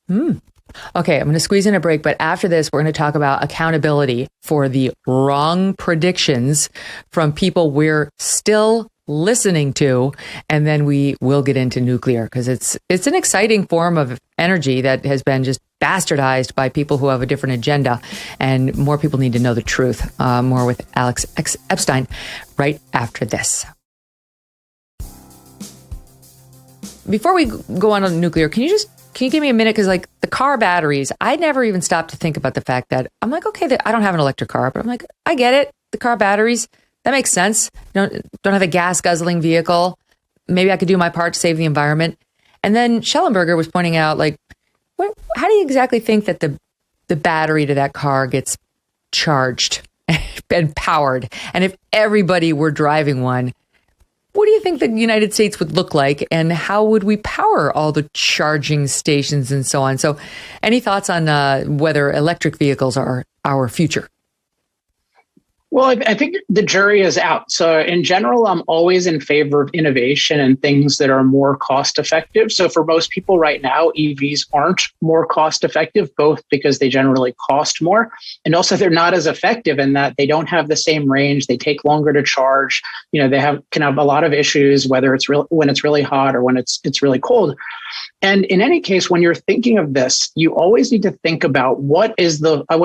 S1: Okay, I'm going to squeeze in a break, but after this, we're going to talk about accountability for the wrong predictions from people we're still listening to, and then we will get into nuclear, because it's an exciting form of energy that has been just bastardized by people who have a different agenda, and more people need to know the truth. More with Alex Epstein right after this. Before we go on nuclear, can you give me a minute? Because the car batteries, I never even stopped to think about the fact that I'm okay, I don't have an electric car, but I'm I get it. The car batteries, that makes sense. Don't have a gas guzzling vehicle. Maybe I could do my part to save the environment. And then Schellenberger was pointing out, how do you exactly think that the battery to that car gets charged and powered? And if everybody were driving one, what do you think the United States would look like? And how would we power all the charging stations and so on? So any thoughts on whether electric vehicles are our future?
S16: Well, I think the jury is out. So in general, I'm always in favor of innovation and things that are more cost effective. So for most people right now, EVs aren't more cost effective, both because they generally cost more, and also they're not as effective in that they don't have the same range. They take longer to charge. They can have a lot of issues, whether it's when it's really hot or when it's really cold. And in any case, when you're thinking of this, you always need to think about when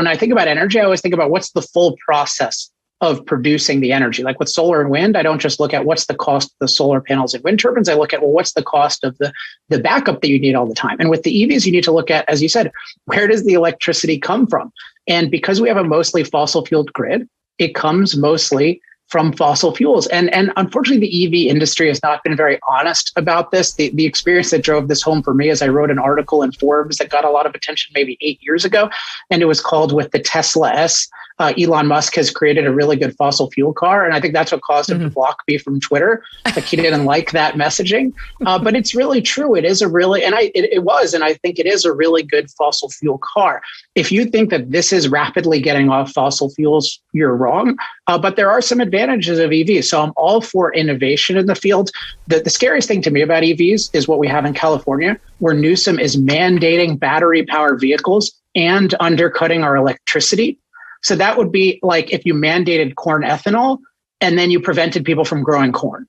S16: I think about energy, I always think about what's the full process of producing the energy. Like with solar and wind, I don't just look at what's the cost of the solar panels and wind turbines. I look at, well, what's the cost of the backup that you need all the time? And with the EVs, you need to look at, as you said, where does the electricity come from? And because we have a mostly fossil fueled grid, it comes mostly from fossil fuels. And unfortunately, the EV industry has not been very honest about this. The experience that drove this home for me is I wrote an article in Forbes that got a lot of attention maybe 8 years ago. And it was called With the Tesla S. Elon Musk has created a really good fossil fuel car. And I think that's what caused him to block me from Twitter. Like he didn't like that messaging. But it's really true. It is a really, and I think it is a really good fossil fuel car. If you think that this is rapidly getting off fossil fuels, you're wrong. But there are some advantages of EVs. So I'm all for innovation in the field. The scariest thing to me about EVs is what we have in California, where Newsom is mandating battery-powered vehicles and undercutting our electricity. So that would be like if you mandated corn ethanol and then you prevented people from growing corn.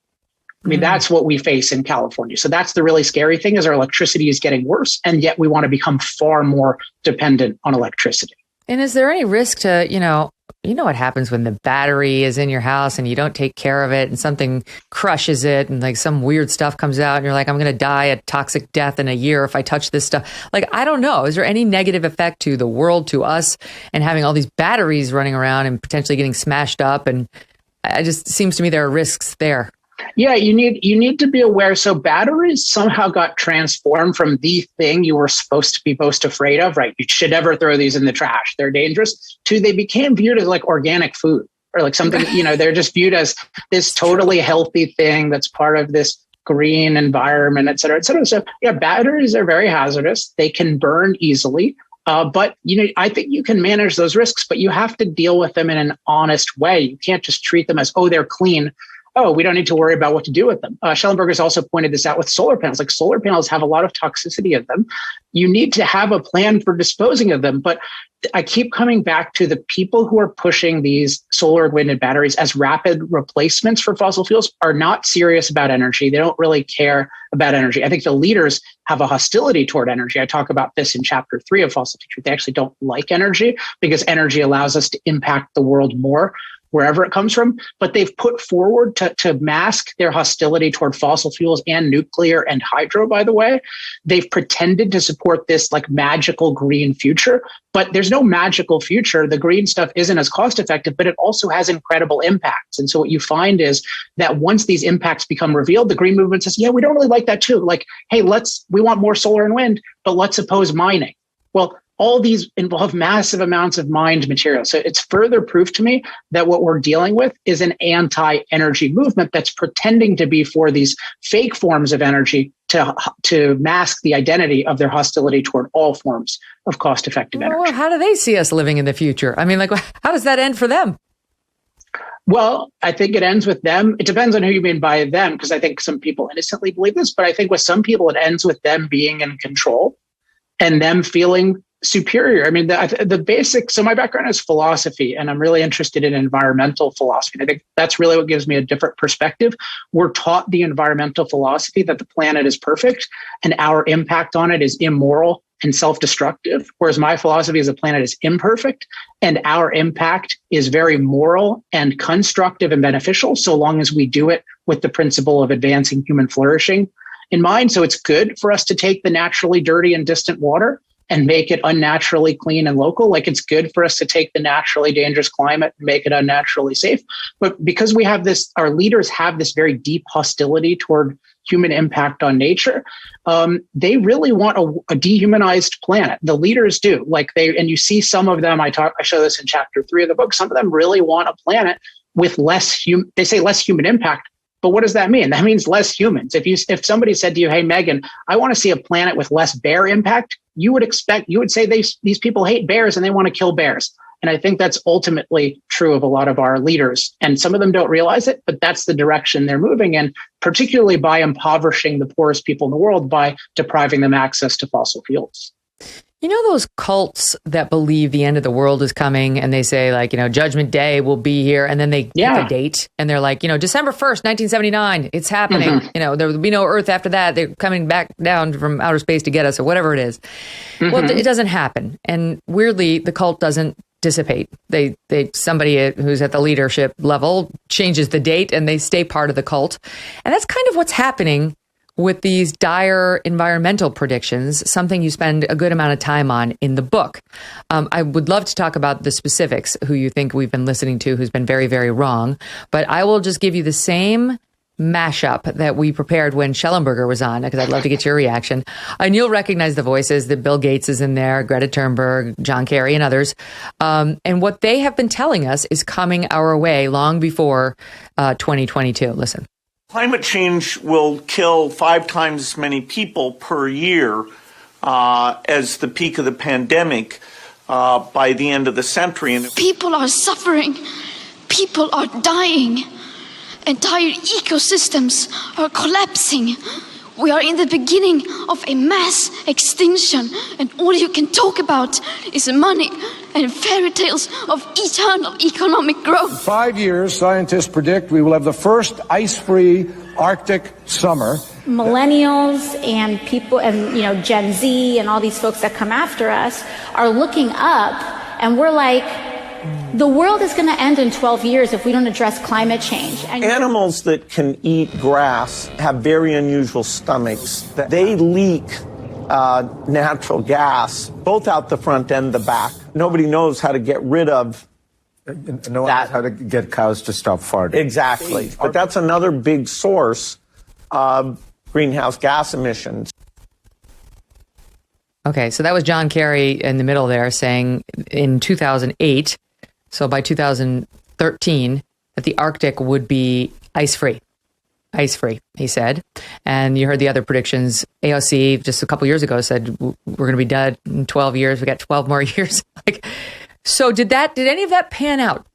S16: I mean, that's what we face in California. So that's the really scary thing is our electricity is getting worse, and yet we want to become far more dependent on electricity.
S1: And is there any risk to, you know what happens when the battery is in your house and you don't take care of it and something crushes it and like some weird stuff comes out and you're like, I'm going to die a toxic death in a year if I touch this stuff. Like, I don't know. Is there any negative effect to the world, to us, and having all these batteries running around and potentially getting smashed up? And it just seems to me there are risks there.
S16: Yeah, you need to be aware. So batteries somehow got transformed from the thing you were supposed to be most afraid of, right? You should never throw these in the trash. They're dangerous. To they became viewed as like organic food or like something, they're just viewed as this totally healthy thing that's part of this green environment, et cetera, et cetera. So yeah, batteries are very hazardous. They can burn easily. But I think you can manage those risks, but you have to deal with them in an honest way. You can't just treat them as, oh, they're clean. Oh, we don't need to worry about what to do with them. Schellenberg has also pointed this out with solar panels. Like solar panels have a lot of toxicity in them. You need to have a plan for disposing of them. But I keep coming back to the people who are pushing these solar and wind and batteries as rapid replacements for fossil fuels are not serious about energy. They don't really care about energy. I think the leaders have a hostility toward energy. I talk about this in chapter 3 of Fossil Future. They actually don't like energy because energy allows us to impact the world more wherever it comes from, but they've put forward to mask their hostility toward fossil fuels and nuclear and hydro, by the way. They've pretended to support this like magical green future, but there's no magical future. The green stuff isn't as cost effective, but it also has incredible impacts. And so what you find is that once these impacts become revealed, the green movement says, yeah, we don't really like that too. Like, hey, we want more solar and wind, but let's oppose mining. Well, all these involve massive amounts of mined material. So it's further proof to me that what we're dealing with is an anti-energy movement that's pretending to be for these fake forms of energy to mask the identity of their hostility toward all forms of cost-effective energy.
S1: Well, how do they see us living in the future? I mean, like, how does that end for them?
S16: Well, I think it ends with them. It depends on who you mean by them, because I think some people innocently believe this, but I think with some people it ends with them being in control and them feeling superior. I mean, the basic, so my background is philosophy, and I'm really interested in environmental philosophy. And I think that's really what gives me a different perspective. We're taught the environmental philosophy that the planet is perfect and our impact on it is immoral and self-destructive, whereas my philosophy is the planet is imperfect and our impact is very moral and constructive and beneficial, so long as we do it with the principle of advancing human flourishing in mind. So it's good for us to take the naturally dirty and distant water and make it unnaturally clean and local. Like it's good for us to take the naturally dangerous climate and make it unnaturally safe. But because we have this, our leaders have this very deep hostility toward human impact on nature. They really want a dehumanized planet. The leaders do. And you see some of them, I show this in chapter 3 of the book, some of them really want a planet with they say less human impact. But what does that mean? That means less humans. If somebody said to you, hey, Megyn, I want to see a planet with less bear impact, you would say these people hate bears and they want to kill bears. And I think that's ultimately true of a lot of our leaders. And some of them don't realize it, but that's the direction they're moving in, particularly by impoverishing the poorest people in the world by depriving them access to fossil fuels.
S1: You know those cults that believe the end of the world is coming and they say like, Judgment Day will be here. And then they pick a date and they're like, December 1st, 1979, it's happening.
S16: Mm-hmm.
S1: There will be no Earth after that. They're coming back down from outer space to get us or whatever it is. Mm-hmm. Well, it doesn't happen. And weirdly, the cult doesn't dissipate. Somebody who's at the leadership level changes the date and they stay part of the cult. And that's kind of what's happening with these dire environmental predictions, something you spend a good amount of time on in the book. I would love to talk about the specifics, who you think we've been listening to, who's been very, very wrong. But I will just give you the same mashup that we prepared when Schellenberger was on, because I'd love to get your reaction. And you'll recognize the voices that Bill Gates is in there, Greta Thunberg, John Kerry, and others. And what they have been telling us is coming our way long before 2022. Listen.
S19: Climate change will kill 5 times as many people per year as the peak of the pandemic by the end of the century.
S18: People are suffering. People are dying. Entire ecosystems are collapsing. We are in the beginning of a mass extinction, and all you can talk about is money and fairy tales of eternal economic growth.
S20: In 5 years, scientists predict we will have the first ice-free Arctic summer.
S21: Millennials and people and Gen Z and all these folks that come after us are looking up, and we're like, the world is going to end in 12 years if we don't address climate change. And
S19: animals that can eat grass have very unusual stomachs. They leak natural gas, both out the front and the back. Nobody knows how to get rid of
S22: no one knows how to get cows to stop farting.
S19: Exactly. But that's another big source of greenhouse gas emissions.
S1: Okay, so that was John Kerry in the middle there saying in 2008, so by 2013, that the Arctic would be ice-free. Ice-free, he said. And you heard the other predictions. AOC just a couple years ago said we're going to be dead in 12 years. We got 12 more years. So did any of that pan out?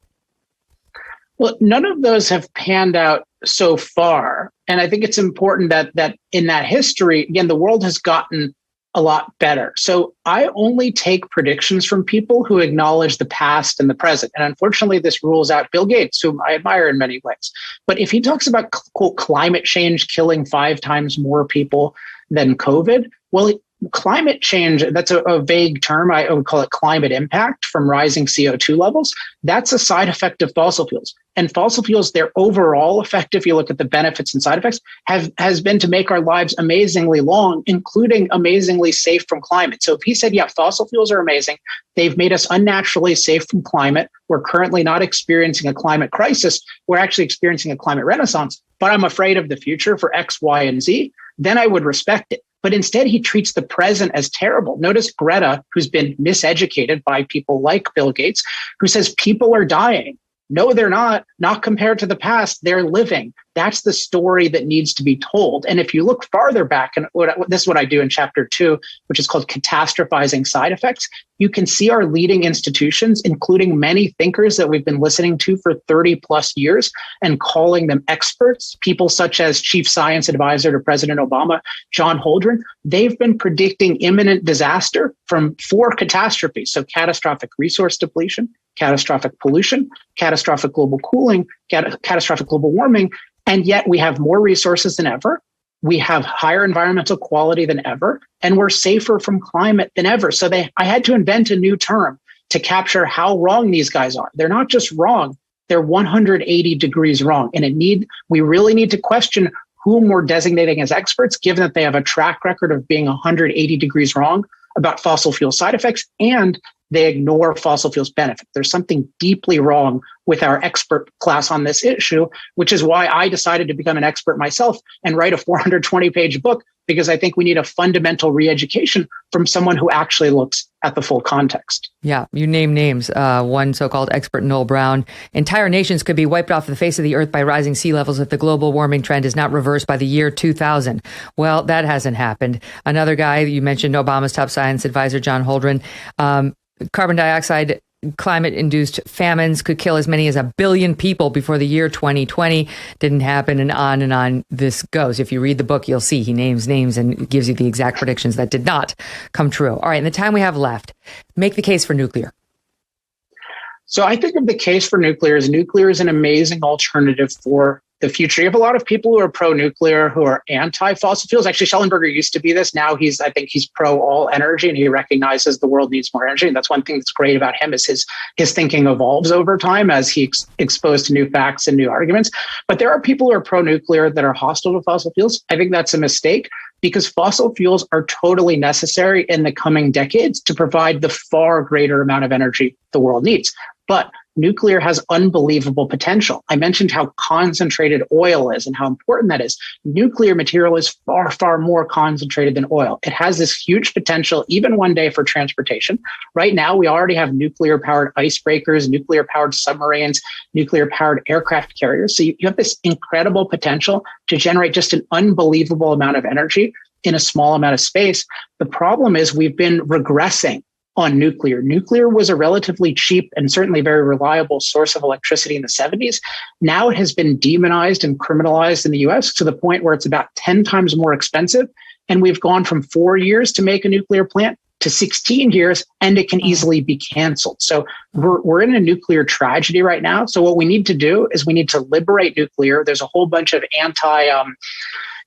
S16: Well, none of those have panned out so far. And I think it's important that in that history, again, the world has gotten a lot better. So I only take predictions from people who acknowledge the past and the present. And unfortunately, this rules out Bill Gates, whom I admire in many ways. But if he talks about quote, climate change killing 5 times more people than COVID, well, climate change, that's a vague term. I would call it climate impact from rising CO2 levels. That's a side effect of fossil fuels. And fossil fuels, their overall effect, if you look at the benefits and side effects, has been to make our lives amazingly long, including amazingly safe from climate. So if he said, yeah, fossil fuels are amazing, they've made us unnaturally safe from climate. We're currently not experiencing a climate crisis. We're actually experiencing a climate renaissance, but I'm afraid of the future for X, Y, and Z. Then I would respect it. But instead, he treats the present as terrible. Notice Greta, who's been miseducated by people like Bill Gates, who says people are dying. No, they're not compared to the past. They're living. That's the story that needs to be told. And if you look farther back, and this is what I do in chapter 2, which is called Catastrophizing Side Effects, you can see our leading institutions, including many thinkers that we've been listening to for 30 plus years and calling them experts, people such as Chief Science Advisor to President Obama, John Holdren. They've been predicting imminent disaster from 4 catastrophes. So catastrophic resource depletion, catastrophic pollution, catastrophic global cooling, catastrophic global warming. And yet we have more resources than ever. We have higher environmental quality than ever, and we're safer from climate than ever. So I had to invent a new term to capture how wrong these guys are. They're not just wrong, they're 180 degrees wrong. And we really need to question whom we're designating as experts, given that they have a track record of being 180 degrees wrong about fossil fuel side effects, and they ignore fossil fuels benefit. There's something deeply wrong with our expert class on this issue, which is why I decided to become an expert myself and write a 420-page book, because I think we need a fundamental re-education from someone who actually looks at the full context.
S1: Yeah, you name names. One so-called expert, Noel Brown. Entire nations could be wiped off the face of the earth by rising sea levels if the global warming trend is not reversed by the year 2000. Well, that hasn't happened. Another guy, you mentioned Obama's top science advisor, John Holdren. Carbon dioxide climate-induced famines could kill as many as 1 billion people before the year 2020. Didn't happen, and on this goes. If you read the book, you'll see he names names and gives you the exact predictions that did not come true. All right, in the time we have left, make the case for nuclear.
S16: So I think of the case for nuclear as an amazing alternative for the future. You have a lot of people who are pro-nuclear, who are anti-fossil fuels. Actually, Schellenberger used to be this. Now I think he's pro-all energy, and he recognizes the world needs more energy. And that's one thing that's great about him is his thinking evolves over time as he's exposed to new facts and new arguments. But there are people who are pro-nuclear that are hostile to fossil fuels. I think that's a mistake, because fossil fuels are totally necessary in the coming decades to provide the far greater amount of energy the world needs. But nuclear has unbelievable potential. I mentioned how concentrated oil is and how important that is. Nuclear material is far, far more concentrated than oil. It has this huge potential, even one day, for transportation. Right now, we already have nuclear-powered icebreakers, nuclear-powered submarines, nuclear-powered aircraft carriers. So you have this incredible potential to generate just an unbelievable amount of energy in a small amount of space. The problem is we've been regressing on nuclear. Nuclear was a relatively cheap and certainly very reliable source of electricity in the 70s. Now it has been demonized and criminalized in the US to the point where it's about 10 times more expensive. And we've gone from 4 years to make a nuclear plant to 16 years, and it can easily be canceled. So we're in a nuclear tragedy right now. So what we need to do is we need to liberate nuclear. There's a whole bunch of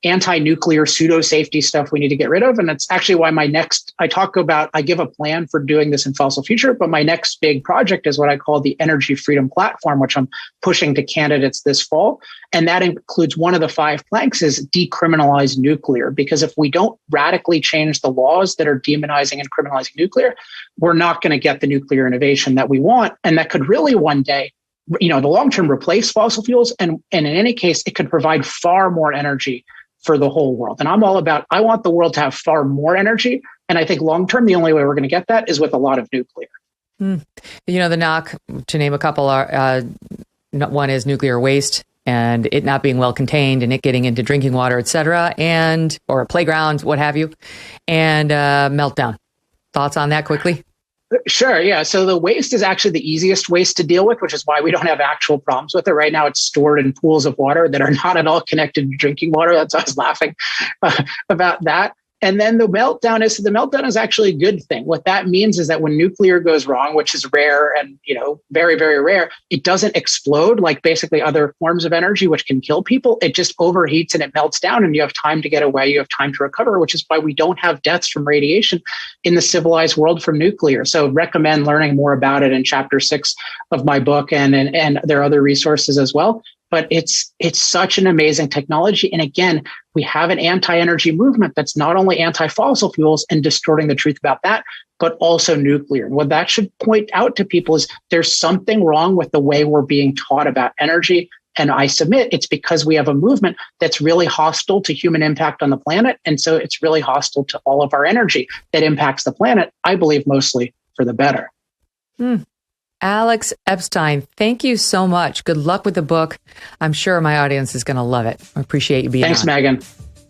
S16: anti-nuclear pseudo-safety stuff we need to get rid of. And that's actually why I give a plan for doing this in Fossil Future, but my next big project is what I call the Energy Freedom Platform, which I'm pushing to candidates this fall. And that includes one of the 5 planks is decriminalize nuclear, because if we don't radically change the laws that are demonizing and criminalizing nuclear, we're not going to get the nuclear innovation that we want. And that could really one day, the long term, replace fossil fuels. And in any case, it could provide far more energy for the whole world. And I want the world to have far more energy. And I think long term, the only way we're going to get that is with a lot of nuclear.
S1: The knock, to name a couple, are one is nuclear waste and it not being well contained and it getting into drinking water, et cetera, or playgrounds, what have you, and meltdown. Thoughts on that quickly?
S16: Sure. Yeah. So the waste is actually the easiest waste to deal with, which is why we don't have actual problems with it. Right now, it's stored in pools of water that are not at all connected to drinking water. That's why I was laughing about that. And then the meltdown is actually a good thing. What that means is that when nuclear goes wrong, which is rare and, very, very rare, it doesn't explode like basically other forms of energy, which can kill people. It just overheats and it melts down and you have time to get away. You have time to recover, which is why we don't have deaths from radiation in the civilized world from nuclear. So recommend learning more about it in chapter 6 of my book, and there are other resources as well. But it's such an amazing technology. And again, we have an anti-energy movement that's not only anti-fossil fuels and distorting the truth about that, but also nuclear. What that should point out to people is there's something wrong with the way we're being taught about energy. And I submit it's because we have a movement that's really hostile to human impact on the planet. And so it's really hostile to all of our energy that impacts the planet, I believe mostly for the better.
S1: Alex Epstein, thank you so much. Good luck with the book. I'm sure my audience is going to love it. I appreciate you being
S16: on. Thanks, Megyn.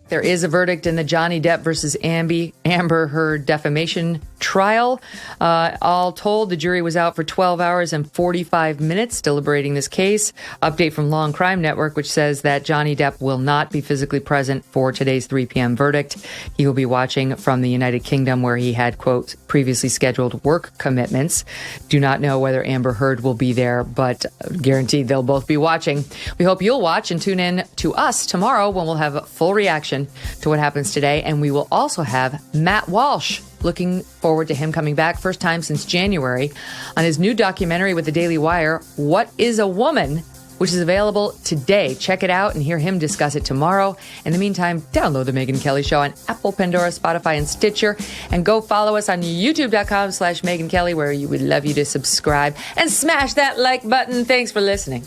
S1: There is a verdict in the Johnny Depp versus Amber Heard defamation trial. All told, the jury was out for 12 hours and 45 minutes deliberating this case. Update from Law and Crime Network, which says that Johnny Depp will not be physically present for today's 3 p.m. verdict. He will be watching from the United Kingdom, where he had, quote, previously scheduled work commitments. Do not know whether Amber Heard will be there, but guaranteed they'll both be watching. We hope you'll watch and tune in to us tomorrow when we'll have a full reaction to what happens today. And we will also have Matt Walsh. Looking forward to him coming back, first time since January, on his new documentary with the Daily Wire, What is a Woman?, which is available today. Check it out and hear him discuss it tomorrow. In the meantime, download the Megyn Kelly Show on Apple, Pandora, Spotify, and Stitcher. And go follow us on youtube.com/Megyn Kelly, where we would love you to subscribe and smash that like button. Thanks for listening.